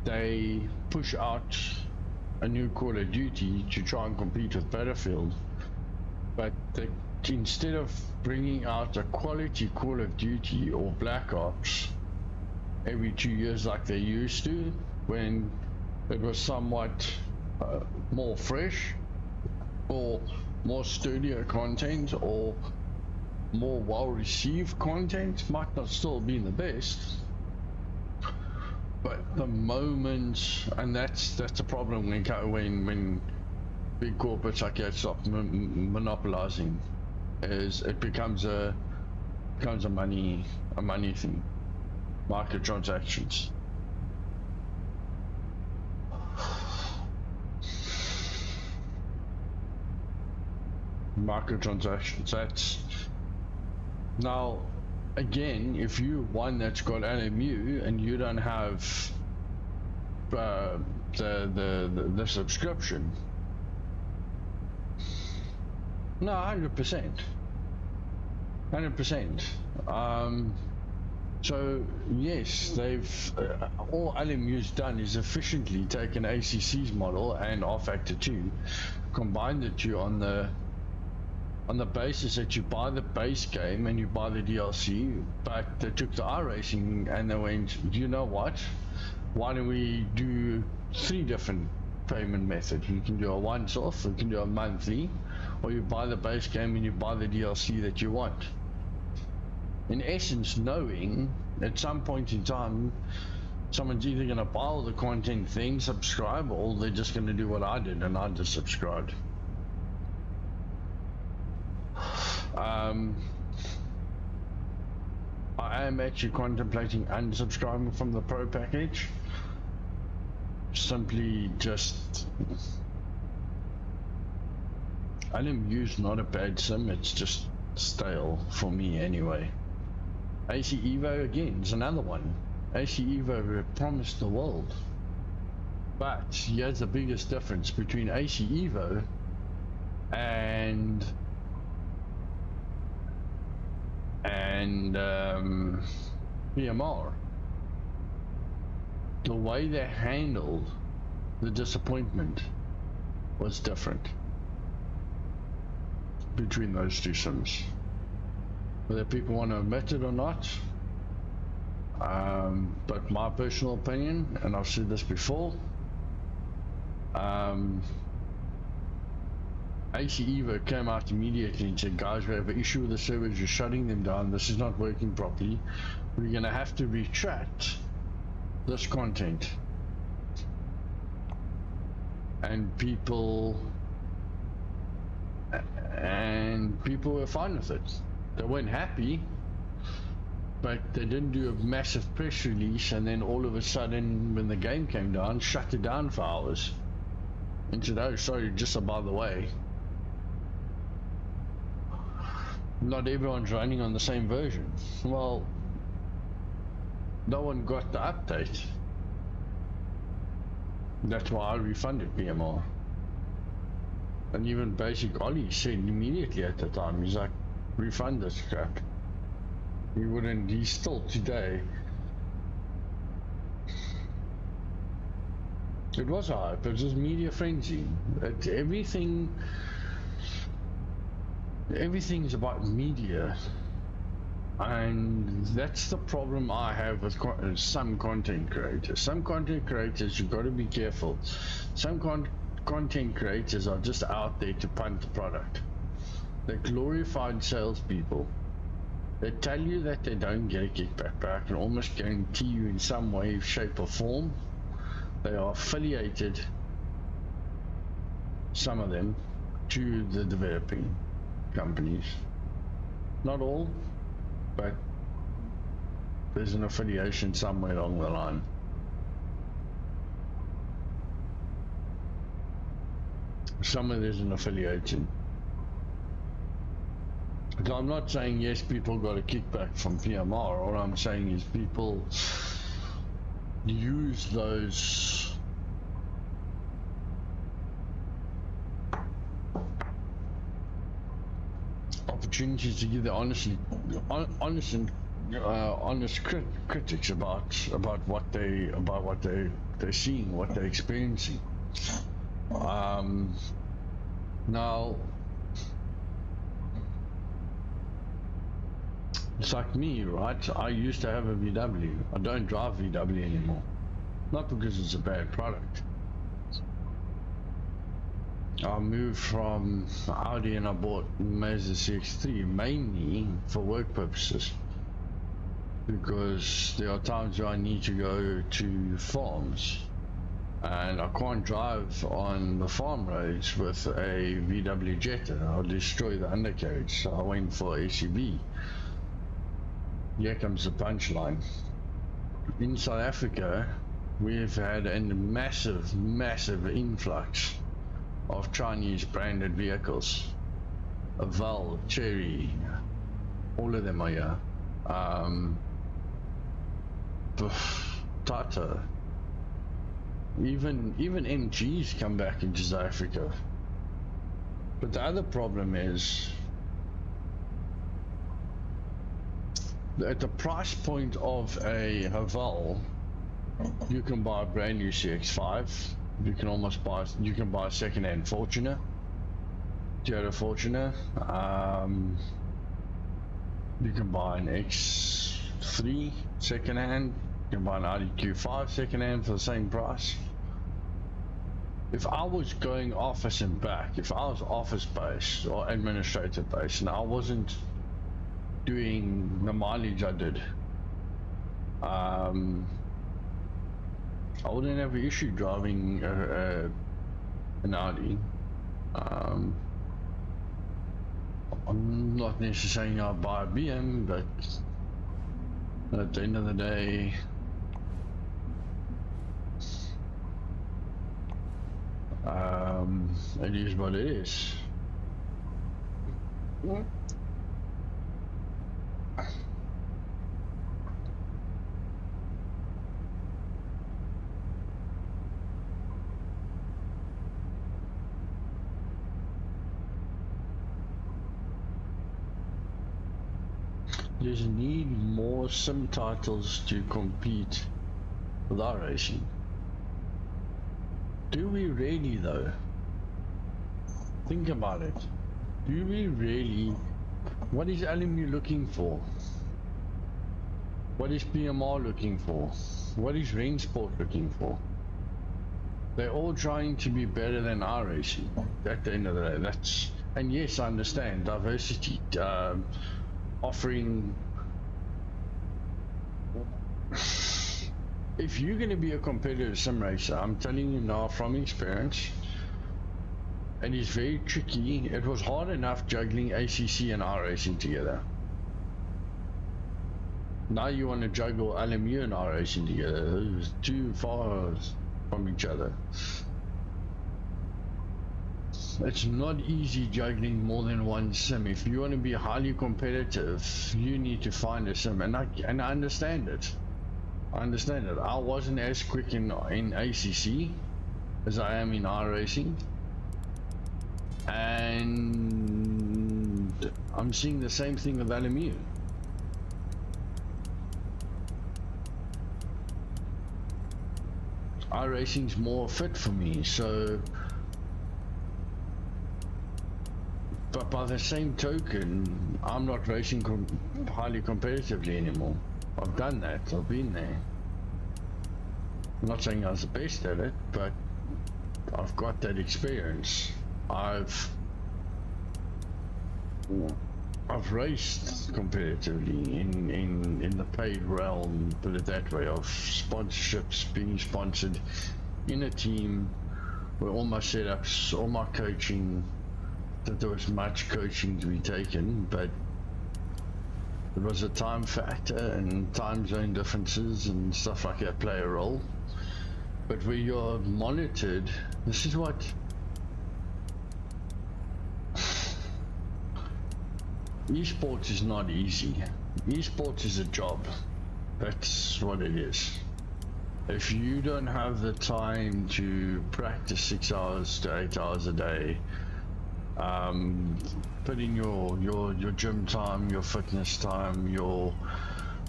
they push out a new Call of Duty to try and compete with Battlefield, but instead of bringing out a quality Call of Duty or Black Ops every 2 years like they used to, when it was somewhat more fresh or more sturdier content or more well-received content, might not still be the best, but the moment, and that's a problem when big corporates like that stop monopolizing, is it becomes a money thing, microtransactions. Microtransactions. That's now again, if you're one that's got LMU and you don't have the subscription, no, 100%. So yes, they've all LMU's done is efficiently taken ACC's model and R-Factor 2, combined the two on the basis that you buy the base game and you buy the DLC, but they took the iRacing and they went, you know what, why don't we do 3 different payment methods? We can do a once-off, we can do a monthly, or you buy the base game and you buy the DLC that you want. In essence, knowing at some point in time someone's either going to buy all the content thing, subscribe, or they're just going to do what I did and I just subscribed. I am actually contemplating unsubscribing from the Pro package. Simply just, LMU's not a bad sim, it's just stale for me anyway. AC Evo again is another one. AC Evo promised the world, but here's the biggest difference between AC Evo and PMR. The way they handled the disappointment was different between those two sims. Whether people want to admit it or not, but my personal opinion, and I've said this before, AC Evo came out immediately and said, guys, we have an issue with the servers, you're shutting them down, this is not working properly, we're going to have to retract this content. And people were fine with it. They weren't happy, but they didn't do a massive press release and then all of a sudden when the game came down, shut it down for hours and said, oh sorry, just by the way, not everyone's running on the same version. Well, no one got the update. That's why I refunded PMR. And even Basic Ollie said immediately at the time, he's like, refund this crap. He wouldn't, he's still today. It was a hype, it was just media frenzy. Everything's about media. And that's the problem I have with some content creators. Some content creators, you've got to be careful. Some content creators are just out there to punt the product. They're glorified salespeople. They tell you that they don't get a kickback, but I can almost guarantee you in some way, shape or form, they are affiliated, some of them, to the developing companies. Not all, but there's an affiliation somewhere along the line. some of it isn't affiliated. So I'm not saying yes, people got a kickback from PMR. All I'm saying is people use those opportunities to give their honest critics about what they're seeing, what they're experiencing. Now, it's like me, right? I used to have a VW. I don't drive VW anymore. Not because it's a bad product. I moved from Audi and I bought Moza CX-3 mainly for work purposes, because there are times where I need to go to farms and I can't drive on the farm roads with a VW Jetta. I'll destroy the undercarriage, so I went for SUV. Here comes the punchline. In South Africa, we've had a massive influx of Chinese branded vehicles. Val, Cherry, all of them are here. Tata, even MGs come back into South Africa. But the other problem is, at the price point of a Haval, you can buy a brand new CX-5. You can buy a second-hand Fortuner, Toyota Fortuner. You can buy an X3 second-hand. You can buy an Audi Q5 second-hand for the same price. If I was going office and back, if I was office-based or administrator-based, and I wasn't doing the mileage I did, I wouldn't have an issue driving an Audi. I'm not necessarily saying I'll buy a BM, but at the end of the day, it is what it is. There's need more sim titles to compete with our racing. Do we really though? Think about it. Do we really? What is LMU looking for? What is PMR looking for? What is Rainsport looking for? They're all trying to be better than our racing. At the end of the day, that's, and yes, I understand diversity, offering. If you're going to be a competitive sim racer, I'm telling you now from experience, and it's very tricky. It was hard enough juggling ACC and R racing together. Now you want to juggle LMU and R racing together. It's too far from each other. It's not easy juggling more than one sim. If you want to be highly competitive, you need to find a sim, and I understand it. I understand it. I wasn't as quick in ACC as I am in R racing, and I'm seeing the same thing with LMU. R racing's more fit for me, so. But by the same token, I'm not racing highly competitively anymore. I've done that, I've been there. I'm not saying I was the best at it, but I've got that experience. I've raced competitively in the paid realm, put it that way, of sponsorships, being sponsored in a team where all my setups, all my coaching, that there was much coaching to be taken, but there was a time factor and time zone differences and stuff like that play a role. But where you're monitored, this is what esports is not easy. Esports is a job. That's what it is. If you don't have the time to practice 6 hours to 8 hours a day, put in your gym time, your fitness time, your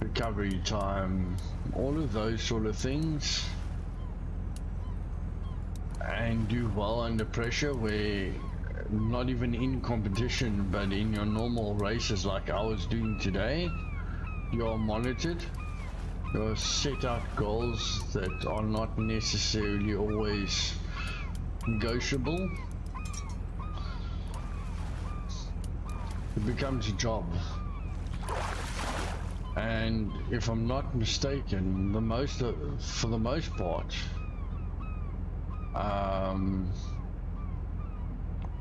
recovery time, all of those sort of things, and do well under pressure, where not even in competition but in your normal races like I was doing today, you're monitored, you're set out goals that are not necessarily always negotiable. It becomes a job. And if I'm not mistaken, for the most part,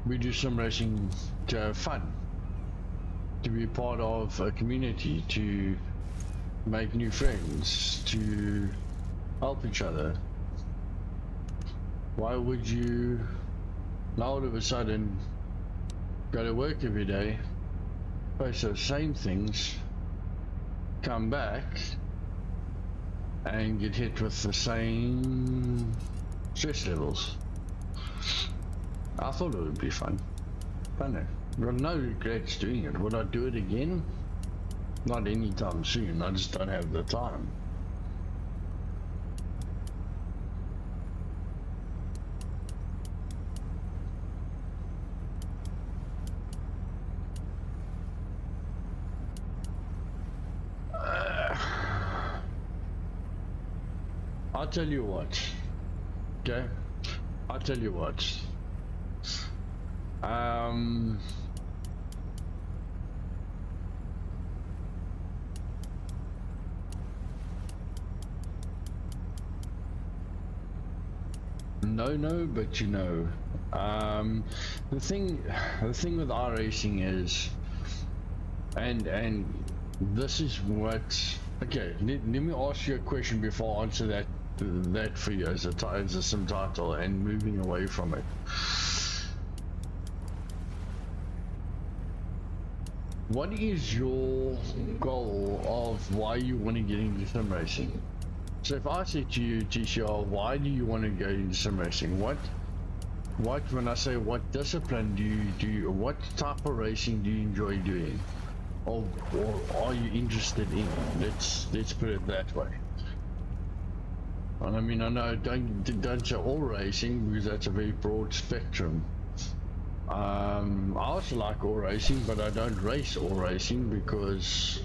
we do sim racing to have fun, to be part of a community, to make new friends, to help each other. Why would you now all of a sudden go to work every day, face those same things, come back and get hit with the same stress levels? I thought it would be fun. I've got no regrets doing it. Would I do it again? Not anytime soon. I just don't have the time. I'll tell you what, okay? I'll tell you what. No, but you know, the thing with iRacing is, and this is what. Okay, let me ask you a question before I answer that for you as a sim title and moving away from it. What is your goal of why you want to get into sim racing? So if I say to you, TCR, why do you want to go into sim racing? What when I say what discipline do you what type of racing do you enjoy doing? Or are you interested in? Let's put it that way. And I mean, I know don't say all racing, because that's a very broad spectrum. I also like all racing, but I don't race all racing because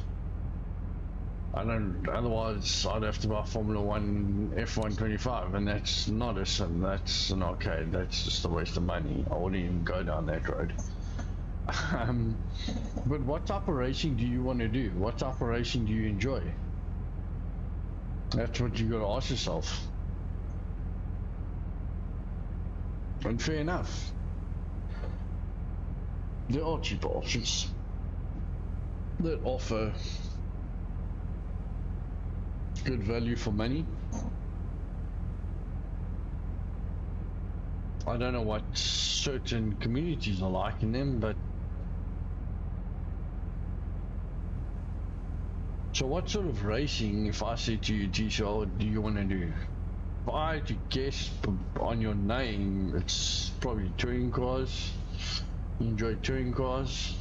I don't. Otherwise, I'd have to buy Formula 1 F125, and that's not a sim. That's an arcade. That's just a waste of money. I wouldn't even go down that road. But what type of racing do you want to do? What type of racing do you enjoy? That's what you got to ask yourself. And fair enough. There are cheaper options that offer good value for money. I don't know what certain communities are like in them, but so what sort of racing, if I say to you, Tisha, what do you want to do? If I had to guess on your name, it's probably touring cars. You enjoy touring cars.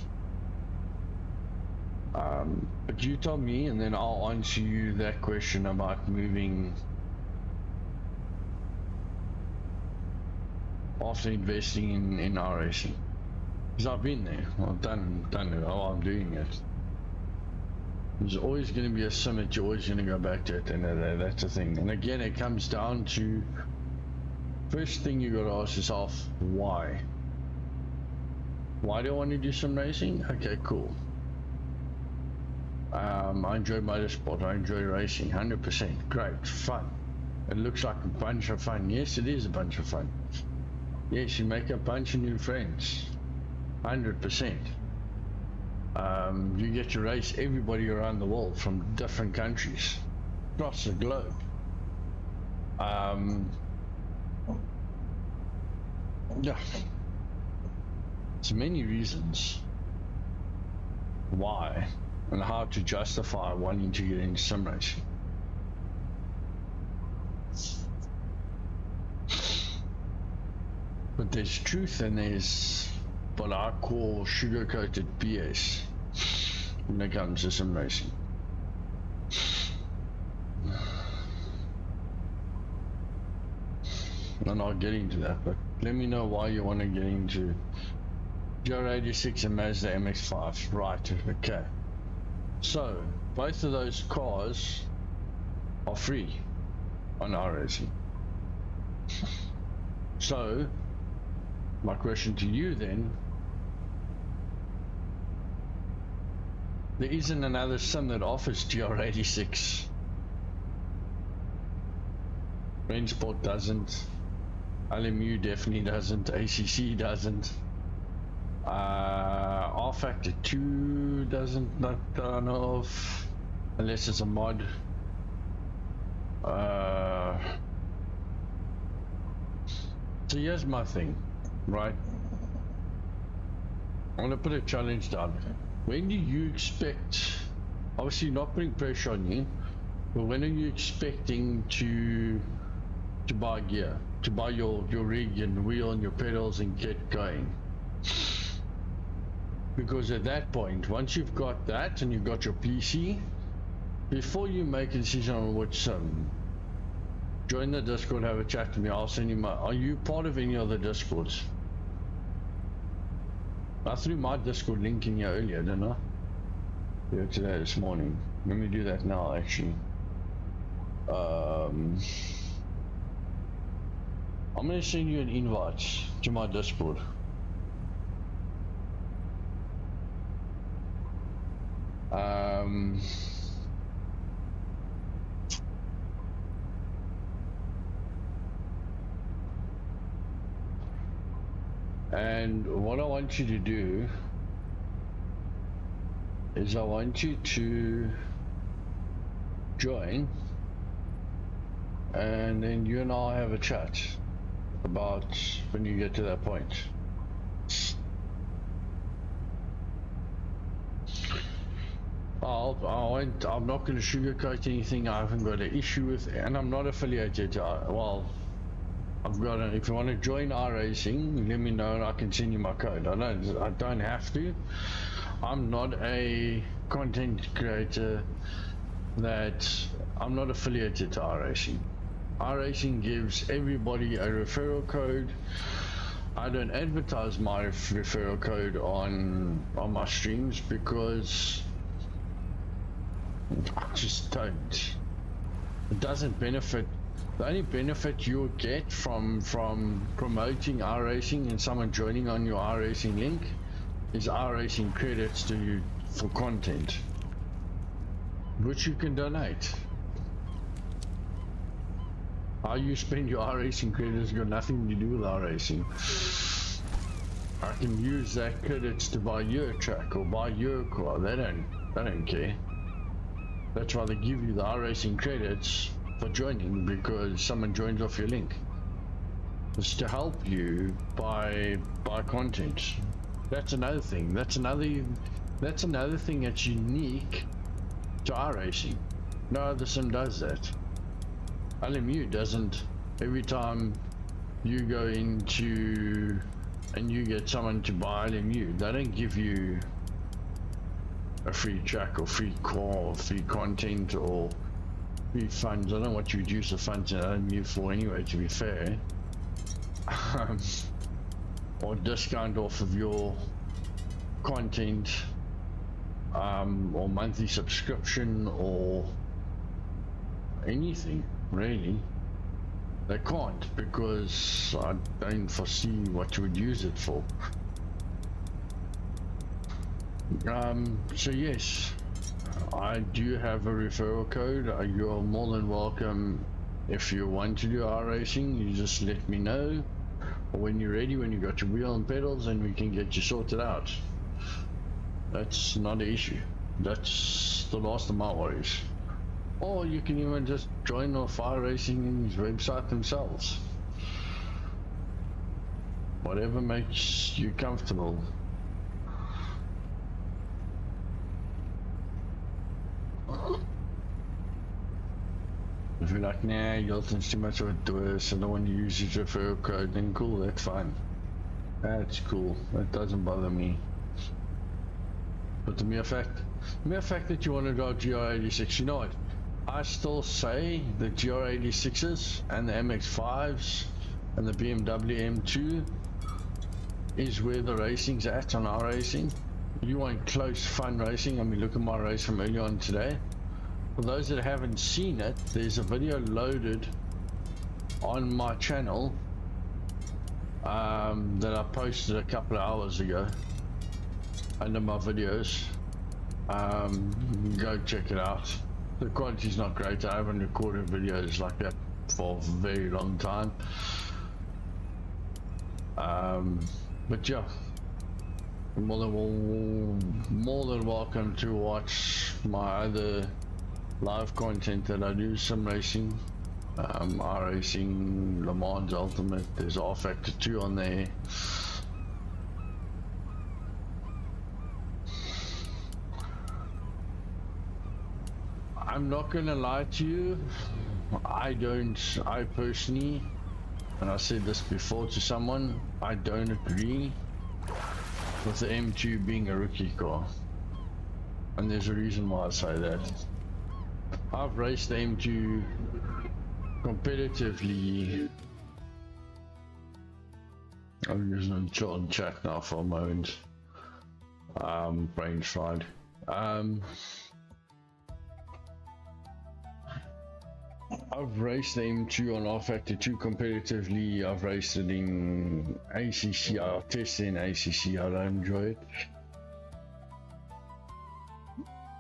But you tell me, and then I'll answer you that question about moving after investing in our racing. Because I've been there, I've done it, I'm doing it. There's always going to be a sim that you're always going to go back to it, and that's the thing. And again, it comes down to, first thing you got to ask yourself, why? Why do I want to do sim racing? Okay, cool. I enjoy motorsport, I enjoy racing, 100%, great, fun. It looks like a bunch of fun. Yes, it is a bunch of fun. Yes, you make a bunch of new friends, 100%. You get to race everybody around the world from different countries, across the globe. Yeah, it's many reasons. why and how to justify wanting to get into sim racing. But there's truth and there's what I call sugar-coated BS when it comes to sim racing. And I'll get into that, but let me know why you want to get into GR86 and Mazda MX-5. Right, okay. So, both of those cars are free on iRacing. So, my question to you then, there isn't another sim that offers GR86. Rensport doesn't, LMU definitely doesn't, ACC doesn't, R-Factor 2 doesn't, not that I know of, unless it's a mod. So here's my thing, right? I want to put a challenge down. When do you expect, obviously not putting pressure on you, but when are you expecting to buy gear, to buy your rig and wheel and your pedals and get going? Because at that point, once you've got that and you've got your PC, before you make a decision on which sim, join the Discord, have a chat with me. I'll send you my, are you part of any other Discords? I threw my Discord link in here earlier, didn't I? Yeah, today, this morning. Let me do that now, actually. I'm gonna send you an invite to my Discord. And what I want you to do is I want you to join, and then you and I have a chat about when you get to that point. I'm not going to sugarcoat anything. I haven't got an issue with, and I'm not affiliated. Well, I've got a, if you want to join iRacing, let me know and I can send you my code. I don't have to. I'm not a content creator that, I'm not affiliated to iRacing. iRacing gives everybody a referral code. I don't advertise my referral code on my streams because I just don't. It doesn't benefit. The only benefit you'll get from promoting iRacing and someone joining on your iRacing link is iRacing credits to you for content, which you can donate. How you spend your iRacing credits got nothing to do with iRacing. I can use that credits to buy your track or buy your car. They don't care. That's why they give you the iRacing credits for joining, because someone joins off your link. It's to help you buy content. That's another thing. That's another thing that's unique to iRacing. No other sim does that. LMU doesn't. Every time you go into and you get someone to buy LMU, they don't give you a free track or free car or free content or free funds. I don't know what you would use the funds in LMU for anyway, to be fair. Or discount off of your content, or monthly subscription or anything really. They can't, because I don't foresee what you would use it for. So yes, I do have a referral code. You are more than welcome. If you want to do iRacing, you just let me know, or when you're ready, when you got your wheel and pedals, and we can get you sorted out. That's not an issue. That's the last of my worries. Or you can even just join off iRacing's website themselves. Whatever makes you comfortable. If you're like, nah, Yelton's too much of a twist, I don't want to use his referral code, then cool, that's fine. That's cool, that doesn't bother me. But the mere fact that you want to go GR86, you know what? I still say the GR86s and the MX5s and the BMW M2 is where the racing's at on our racing. If you want close, fun racing, I mean, look at my race from earlier on today. For those that haven't seen it, there's a video loaded on my channel that I posted a couple of hours ago under my videos. Go check it out. The quality's not great. I haven't recorded videos like that for a very long time. But yeah, more than welcome to watch my other live content that I do, some racing, iRacing, Le Mans Ultimate. There's R-Factor 2 on there. I'm not gonna lie to you, I personally, and I said this before to someone, I don't agree with the M2 being a rookie car. And there's a reason why I say that. I've raced the M2 competitively. I'm just gonna chill and chat now for a moment. Brain fried. I've raced the M2 on R-Factor 2 competitively. I've raced it in ACC. I've tested in ACC. I don't enjoy it.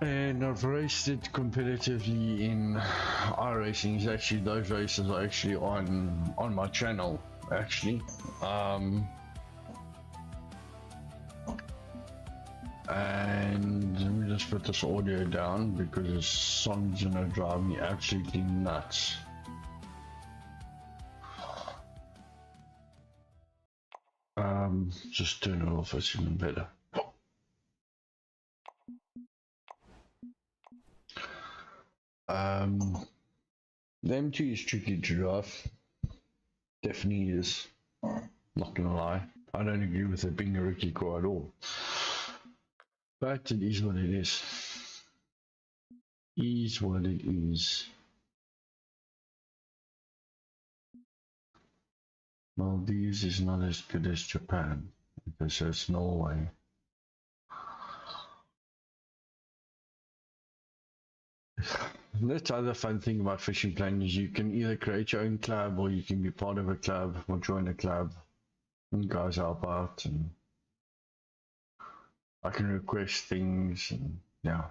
And I've raced it competitively in iRacing. Actually, those races are actually on my channel. Actually, and let me just put this audio down because this song's gonna drive me absolutely nuts. Just turn it off, it's even better. The M2 is tricky to drive. Definitely is. Not gonna lie. I don't agree with it being a rookie car at all. But it is what it is. Is what it is. Maldives is not as good as Japan because there's Norway. That's the other fun thing about fishing plane is you can either create your own club or you can be part of a club or join a club and guys help out, and I can request things, and yeah,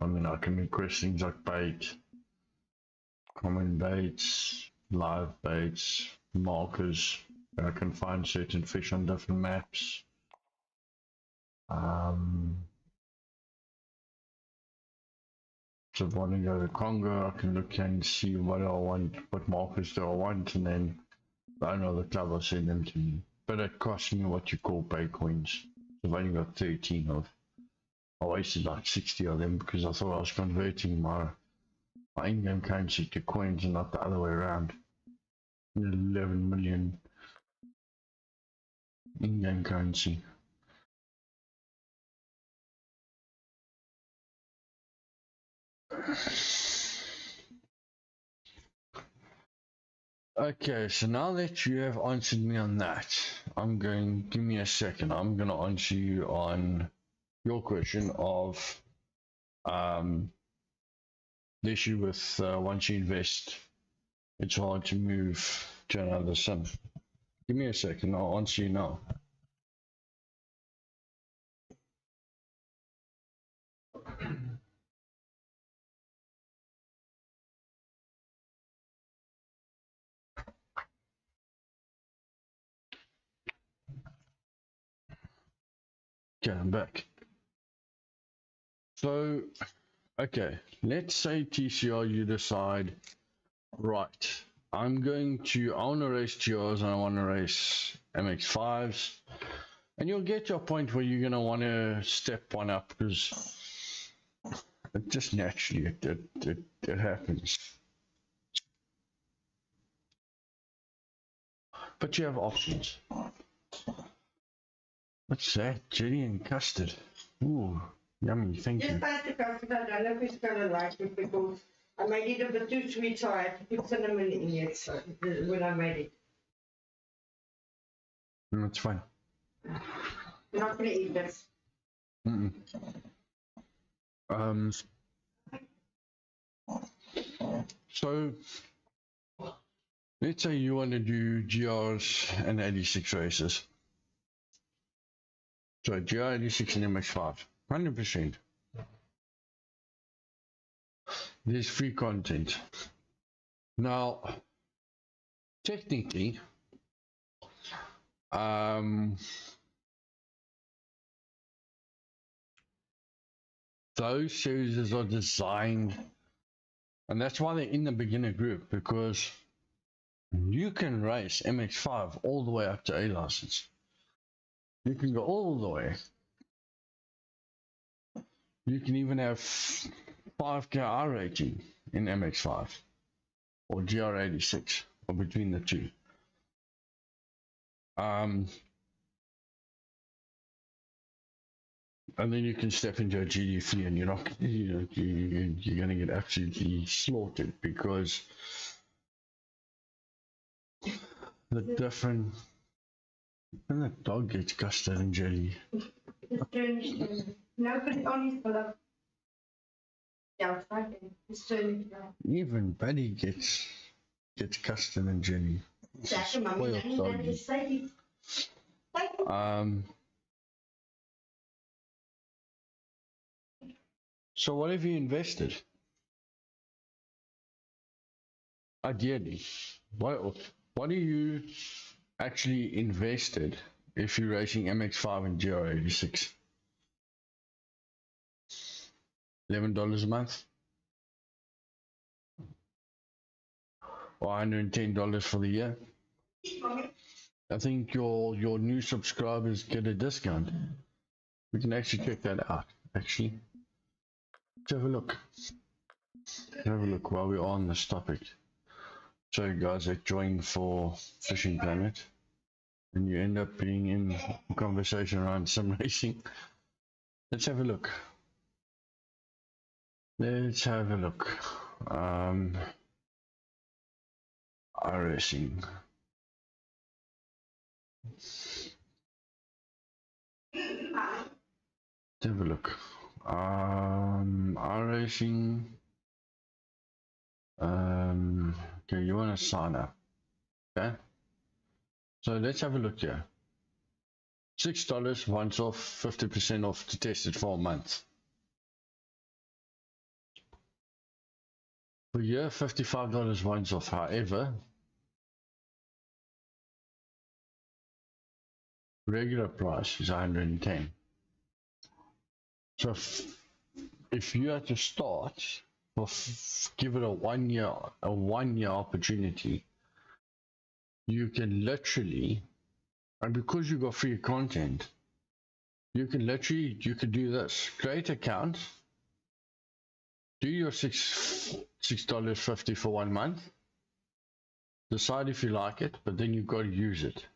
I mean I can request things like bait, common baits, live baits, markers, and I can find certain fish on different maps. So if I want to go to Congo, I can look and see what I want, what markers do I want, and then I know the club will send them to me. But it costs me what you call pay coins. I've only got 13 of. I wasted like 60 of them because I thought I was converting my in-game currency to coins and not the other way around. 11 million in-game currency. Okay, so now that you have answered me on that, give me a second, I'm going to answer you on your question of the issue with once you invest, it's hard to move to another sim. Give me a second, I'll answer you now. Okay, I'm back. So, okay, let's say TCR you decide, right, I want to race GRs and I want to race MX5s, and you'll get to a point where you're going to want to step one up because It just naturally it happens. But you have options. What's that? Jelly and custard. Ooh, yummy, thank you. Just add the custard. I don't know if it's gonna like it because I made it a bit too sweet, so I had to put cinnamon in it. So when I made it, That's fine. I'm not gonna eat this. So let's say you want to do GRs and 86 races. So GR 86 and MX5, 100%. There's free content. Now, technically, those series are designed, and that's why they're in the beginner group, because you can race MX5 all the way up to A license. You can go all the way. You can even have 5K R rating in MX5 or GR86 or between the two. And then you can step into a GD3 and you're not, you're going to get absolutely slaughtered because the different, and that dog gets custard and jelly. No, put it on his pillow. Yeah, it's right there. It's turning now. Even Buddy gets custard and jelly. Exactly, Mummy. Spoiled doggy. So what have you invested? Ideally, what do you actually invested if you're racing MX5 and GR86? $11 a month? Or $110 for the year? I think your new subscribers get a discount. We can actually check that out, actually. Let's have a look. Have a look while we're on this topic. So you guys that join for Fishing Planet and you end up being in a conversation around sim racing. Let's have a look. Let's have a look. iRacing. Let's have a look. iRacing. Okay, you want to sign up. Okay. So let's have a look here. $6 once off, 50% off to test it for a month. For a year, $55 once off. However, regular price is $110. So if you had to start, give it a one year opportunity, you can literally, and because you got free content, you could do this: create account, do your $6.50 for 1 month, decide if you like it, but then you've got to use it.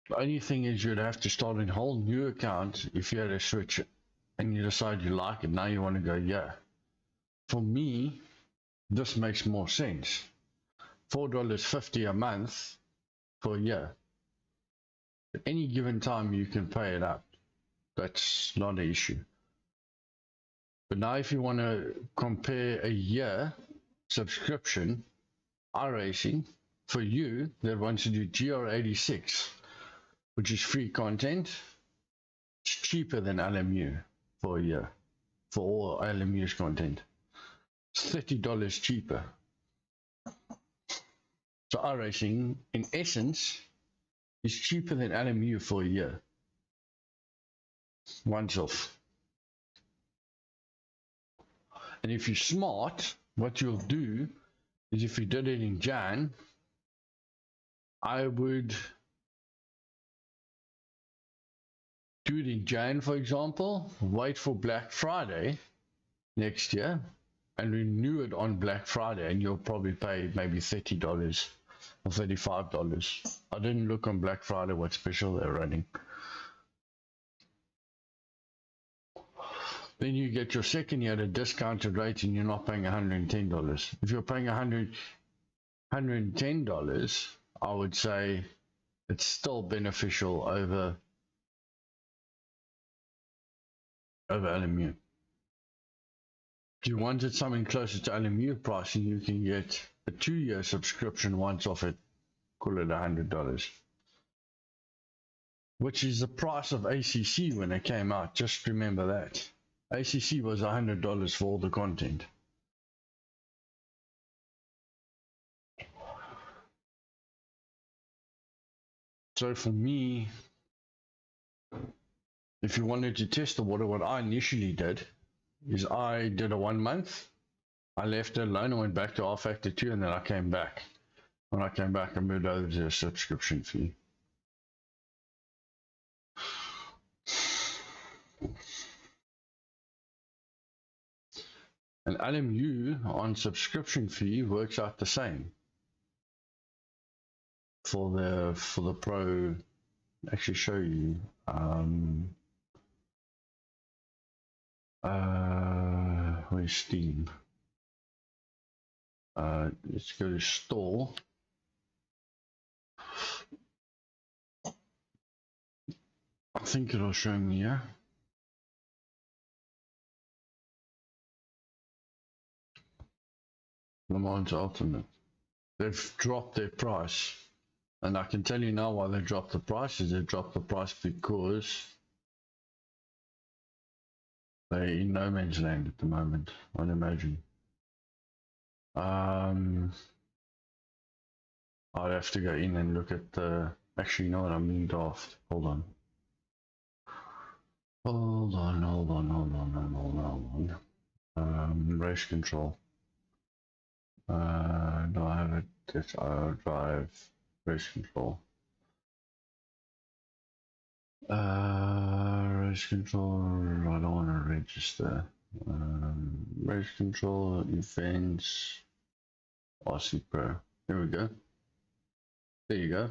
The only thing is you'd have to start a whole new account if you had a switch and you decide you like it, now you want to go, yeah. For me, this makes more sense. $4.50 a month for a year. At any given time you can pay it up. That's not an issue. But now if you want to compare a year subscription, iRacing, for you that wants to do GR86, which is free content, it's cheaper than LMU for a year, for all LMU's content. It's $30 cheaper. So iRacing, in essence, is cheaper than LMU for a year. Once off. And if you're smart, what you'll do is, if you did it in Jan, I would do it in Jan, for example, wait for Black Friday next year and renew it on Black Friday, and you'll probably pay maybe $30 or $35. I didn't look on Black Friday what special they're running. Then you get your second year at a discounted rate and you're not paying $110. If you're paying $110, I would say it's still beneficial over LMU. If you wanted something closer to LMU pricing, you can get a 2-year subscription once off it, call it $100. Which is the price of ACC when it came out, just remember that. ACC was $100 for all the content. So for me, if you wanted to test the water, what I initially did is I did a 1 month. I left it alone and went back to R-Factor 2, and then I came back. When I came back, I moved over to a subscription fee. And LMU on subscription fee works out the same for the Pro. Actually, show you. Where's Steam? Let's go to store. I think it'll show me here. Le Mans Ultimate. They've dropped their price, and I can tell you now why they dropped the price. Is they dropped the price because they're in no man's land at the moment, I'd imagine. I'd have to go in and look at the. Actually, you know what? I'm being daft. Hold on. Race control. Do I have it? Yes, I'll drive race control. Race control, I don't want to register. Race control, events, RC Pro. There we go. There you go.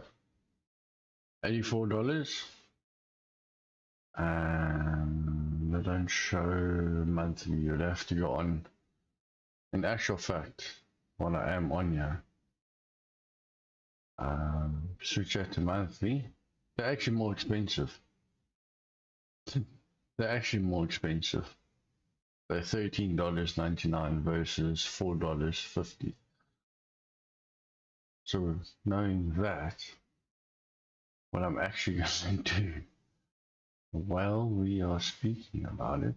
$84. And they don't show monthly. You'd have to go on. In actual fact, while I am on here, switch that to monthly. They're actually more expensive. They're actually more expensive. They're $13.99 versus $4.50. So knowing that, what I'm actually going to do while we are speaking about it,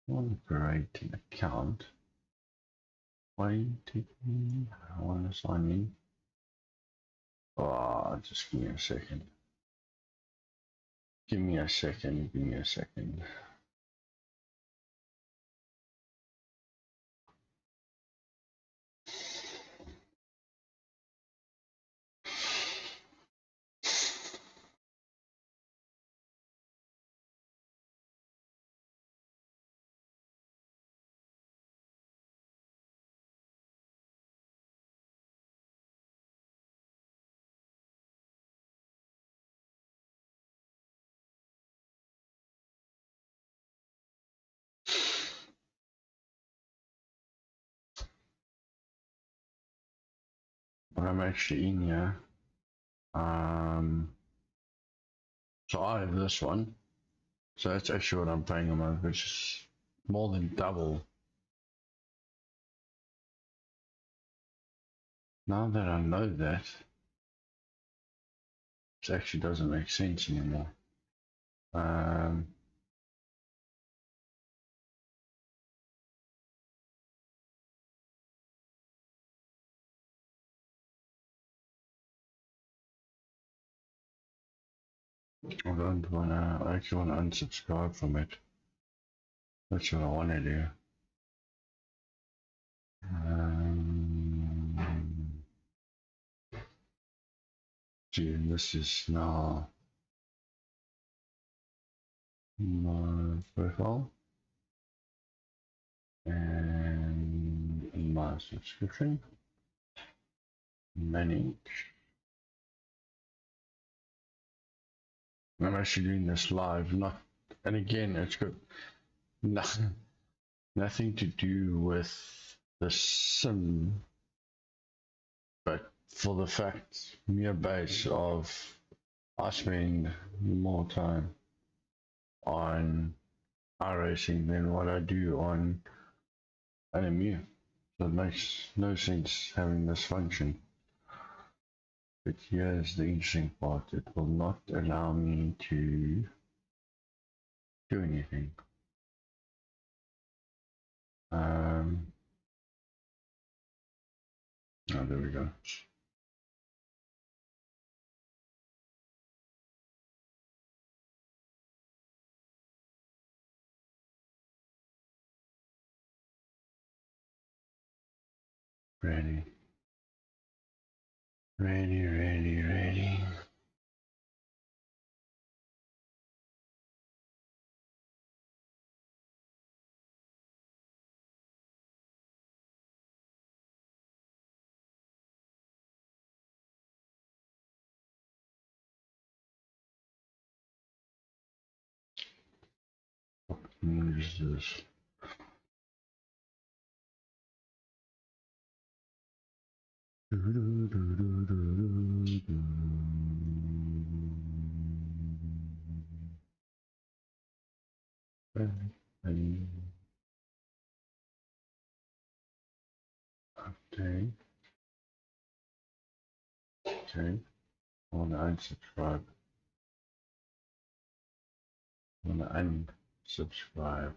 I want to create an account. Why are you taking me? I want to sign in. Oh, just give me a second. Give me a second. Give me a second. But I'm actually in here. So I have this one. So that's actually what I'm paying a month, which is more than double. Now that I know that, it actually doesn't make sense anymore. I actually want to unsubscribe from it. That's what I want to do. Gee, this is now my profile and my subscription, manage. I'm actually doing this live, not, and again, it's got nothing to do with the sim, but for the fact, mere base of I spend more time on iRacing than what I do on NVMe. So it makes no sense having this function. But here's the interesting part, it will not allow me to do anything. Oh, there we go. Ready. Use this. Update. Okay. I want to unsubscribe. I want to unsubscribe.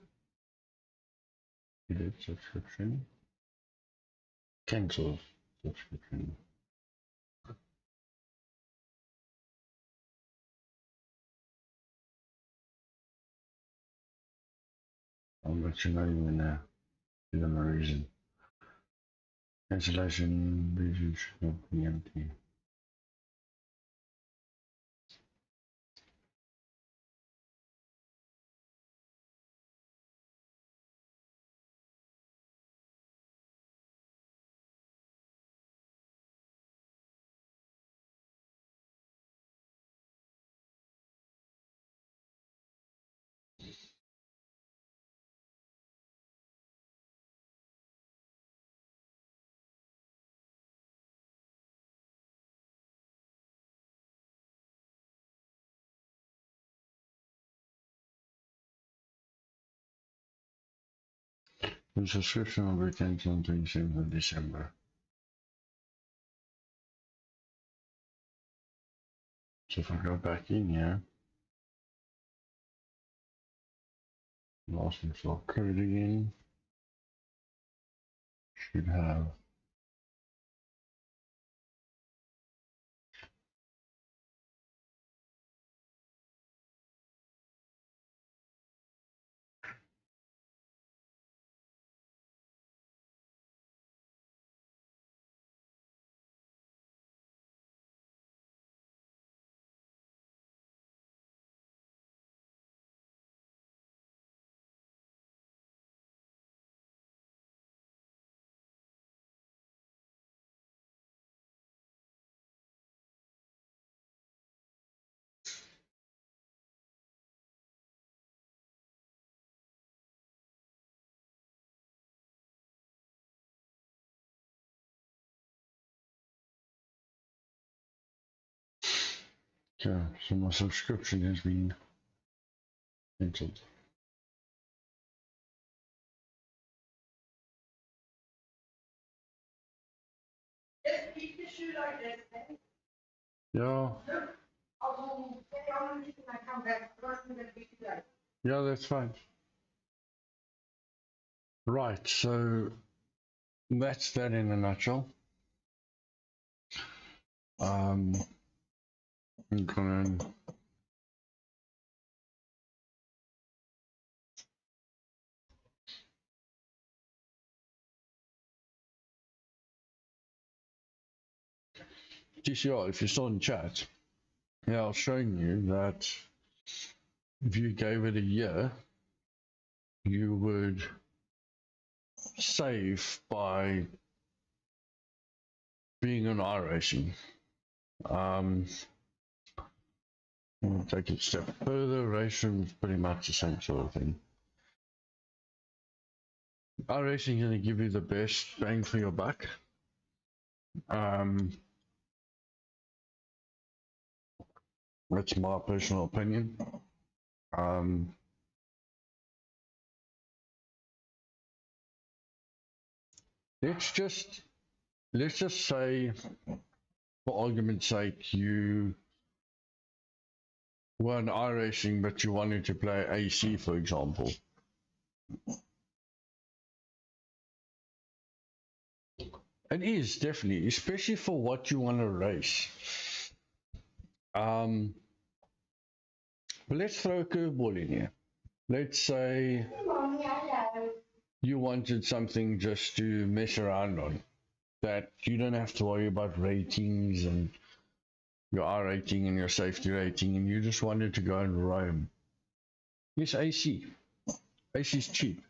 Edit subscription. Cancel subscription. I'm actually not even there. Give them a reason. Cancellation review should not be empty. The subscription will be cancelled on 27th of December. So if I go back in here, lost and for code again, should have okay, so my subscription has been cancelled. Just keep the shoe like this, eh? Yeah, I'll stay on it when I come back. Otherwise I'm gonna be too late. yeah, that's fine. Right, so that's that in a nutshell. I'm gonna TCR, if you're still in chat, yeah, I was showing you that if you gave it a year, you would save by being on iRacing. We'll take it a step further. Racing is pretty much the same sort of thing. iRacing is going to give you the best bang for your buck. That's my personal opinion. Let's just say, for argument's sake, you were on iRacing, but you wanted to play AC, for example. It is definitely, especially for what you want to race. But let's throw a curveball in here. Let's say you wanted something just to mess around on, that you don't have to worry about ratings and your R rating and your safety rating, and you just wanted to go and roam. Yes, AC. AC is cheap.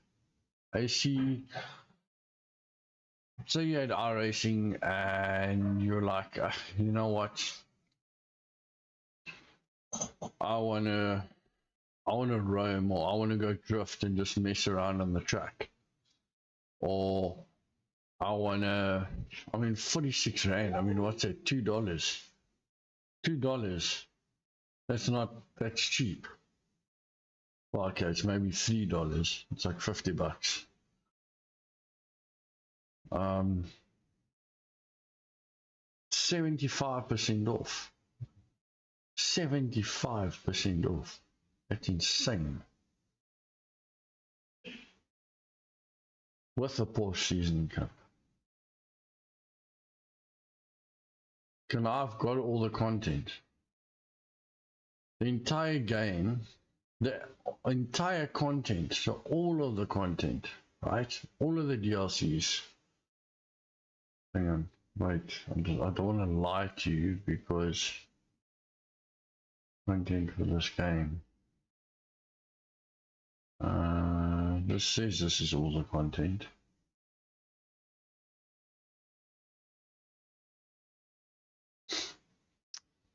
AC. So you had R racing and you're like, you know what? I wanna roam, or I wanna go drift and just mess around on the track. Or I mean 46 Rand, I mean what's that, $2? $2. That's cheap. Well, okay, it's maybe $3. It's like 50 bucks. 75% off. 75% off. That's insane. With the Porsche Season Cup. And I've got all the content. The entire game, the entire content, so all of the content, right? All of the DLCs. Hang on, wait, I don't want to lie to you, because content for this game. This says this is all the content.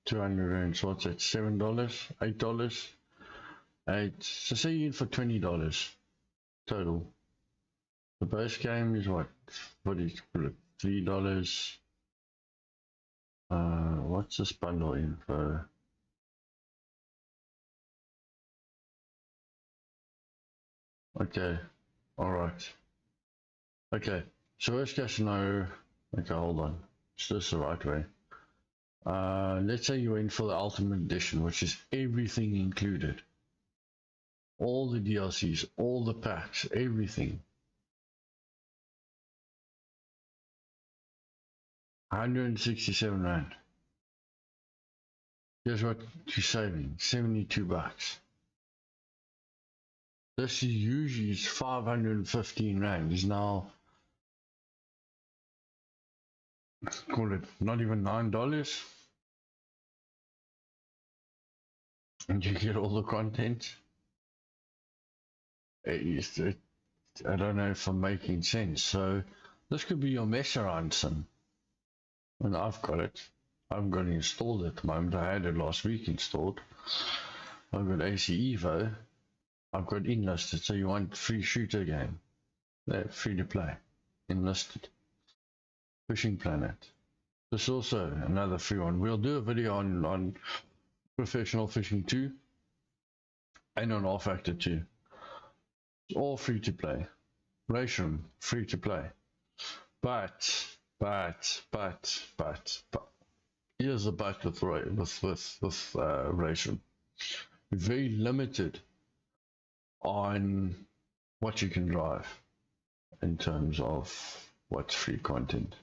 $200, so what's that, $7, $8, so say you're in for $20 total. The base game is what is $3. What's this bundle info? Okay, all right. Okay, so worst case scenario. Okay, hold on. Is this the right way? Let's say you went for the Ultimate Edition, which is everything included. All the DLCs, all the packs, everything. 167 Rand. Guess what you're saving? 72 bucks. This usually is 515 Rand. Is now, call it not even $9. And you get all the content. I don't know if I'm making sense. So this could be your mess around sim. And I've got it. I haven't got it installed at the moment. I had it last week installed. I've got AC Evo. I've got enlisted. So you want free shooter game? They're free to play. Enlisted. Fishing Planet. This is also another free one. We'll do a video on Professional Fishing 2 and on R-Factor 2. It's all free to play. Raedon, free to play. But here's the but with Raedon. You're very limited on what you can drive in terms of what's free content.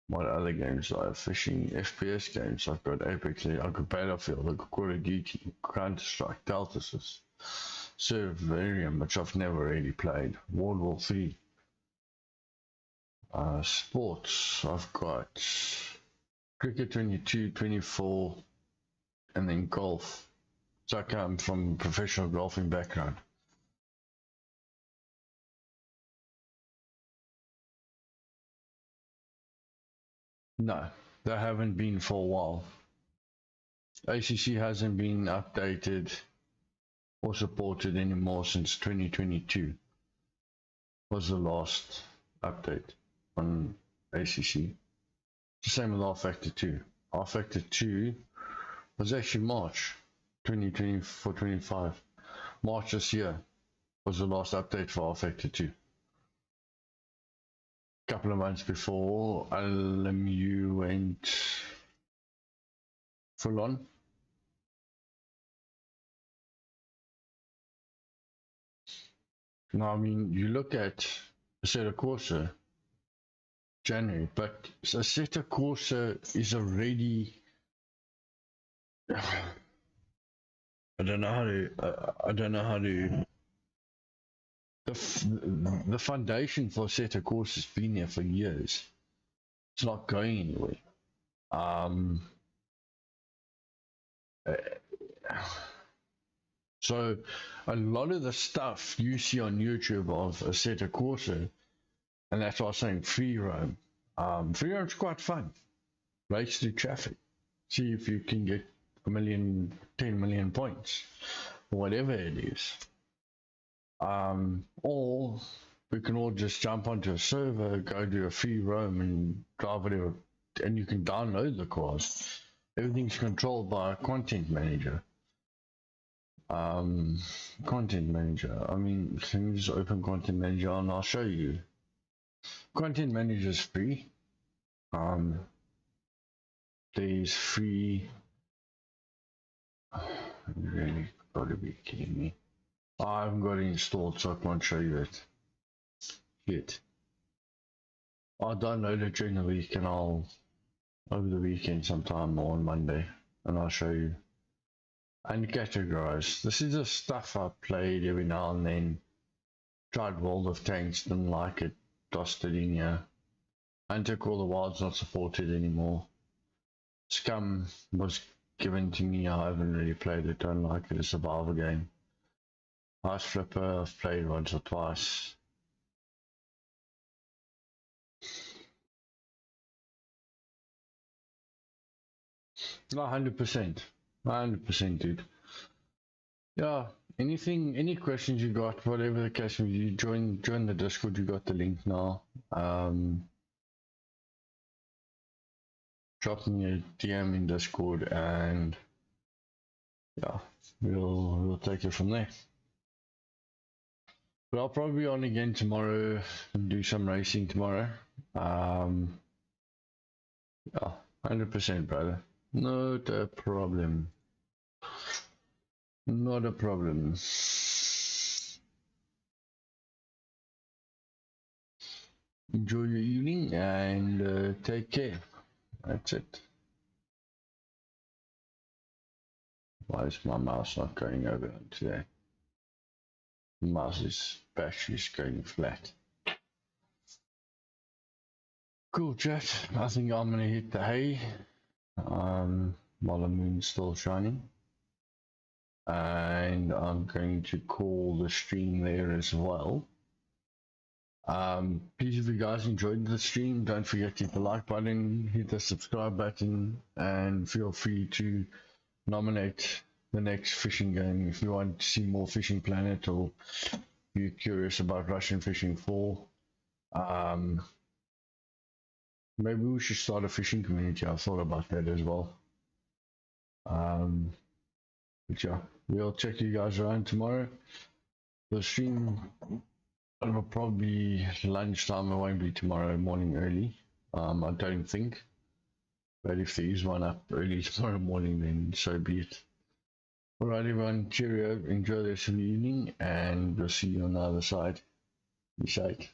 What other games do I have? Fishing, FPS games. I've got Apex, I've got Battlefield, I've got Call of Duty, Counter-Strike, Delta-Sys, Survivorium, which I've never really played, World War 3. Sports, I've got Cricket 22, 24, and then golf. So I come from a professional golfing background. No, they haven't been for a while. ACC hasn't been updated or supported anymore since 2022 was the last update on ACC. The same with R-Factor 2. R-Factor 2 was actually March 2024-25. March this year was the last update for R-Factor 2. A couple of months before, LMU went full on. Now, I mean, you look at Assetto Corsa January, but Assetto Corsa is already I don't know how to the foundation for Assetto Corsa has been here for years. It's not going anywhere. So a lot of the stuff you see on YouTube of Assetto Corsa, and that's why I was saying free roam. Free roam's quite fun. Race through traffic. See if you can get 1 million, 10 million points, whatever it is. Or we can all just jump onto a server, go do a free roam and drive whatever, and you can download the cars. Everything's controlled by a content manager. Content manager. I mean, let me just open content manager and I'll show you. Content manager is free. There's free. You really gotta be kidding me. I haven't got it installed, so I can't show you it yet. I'll download it during the week and I'll over the weekend sometime or on Monday, and I'll show you. And categorize. This is the stuff I played every now and then. Tried World of Tanks, didn't like it, tossed it in here. Hunter Call the Wild's not supported anymore. Scum was given to me, I haven't really played it, don't like it, a survival game. Ice Flipper, I've played once or twice. Not 100%. 100%, dude. Yeah, any questions you got, whatever the case may be, you join the Discord, you got the link now. Drop me a DM in Discord and yeah, we'll take it from there. But I'll probably be on again tomorrow and do some racing tomorrow. Yeah, 100%, brother. Not a problem. Not a problem. Enjoy your evening and take care. That's it. Why is my mouse not going over today? The mouse's battery is going flat. Cool, chat. I think I'm gonna hit the hay while the moon's still shining. And I'm going to call the stream there as well. Please, if you guys enjoyed the stream, don't forget to hit the like button, hit the subscribe button, and feel free to nominate the next fishing game if you want to see more Fishing Planet or you're curious about Russian Fishing 4. Maybe we should start a fishing community. I've thought about that as well. But yeah, we'll check you guys around tomorrow. The stream will probably be lunchtime. It won't be tomorrow morning early. I don't think. But if there is one up early tomorrow morning, then so be it. Alright everyone, cheerio, enjoy the rest of the evening, and we'll see you on the other side. Be safe.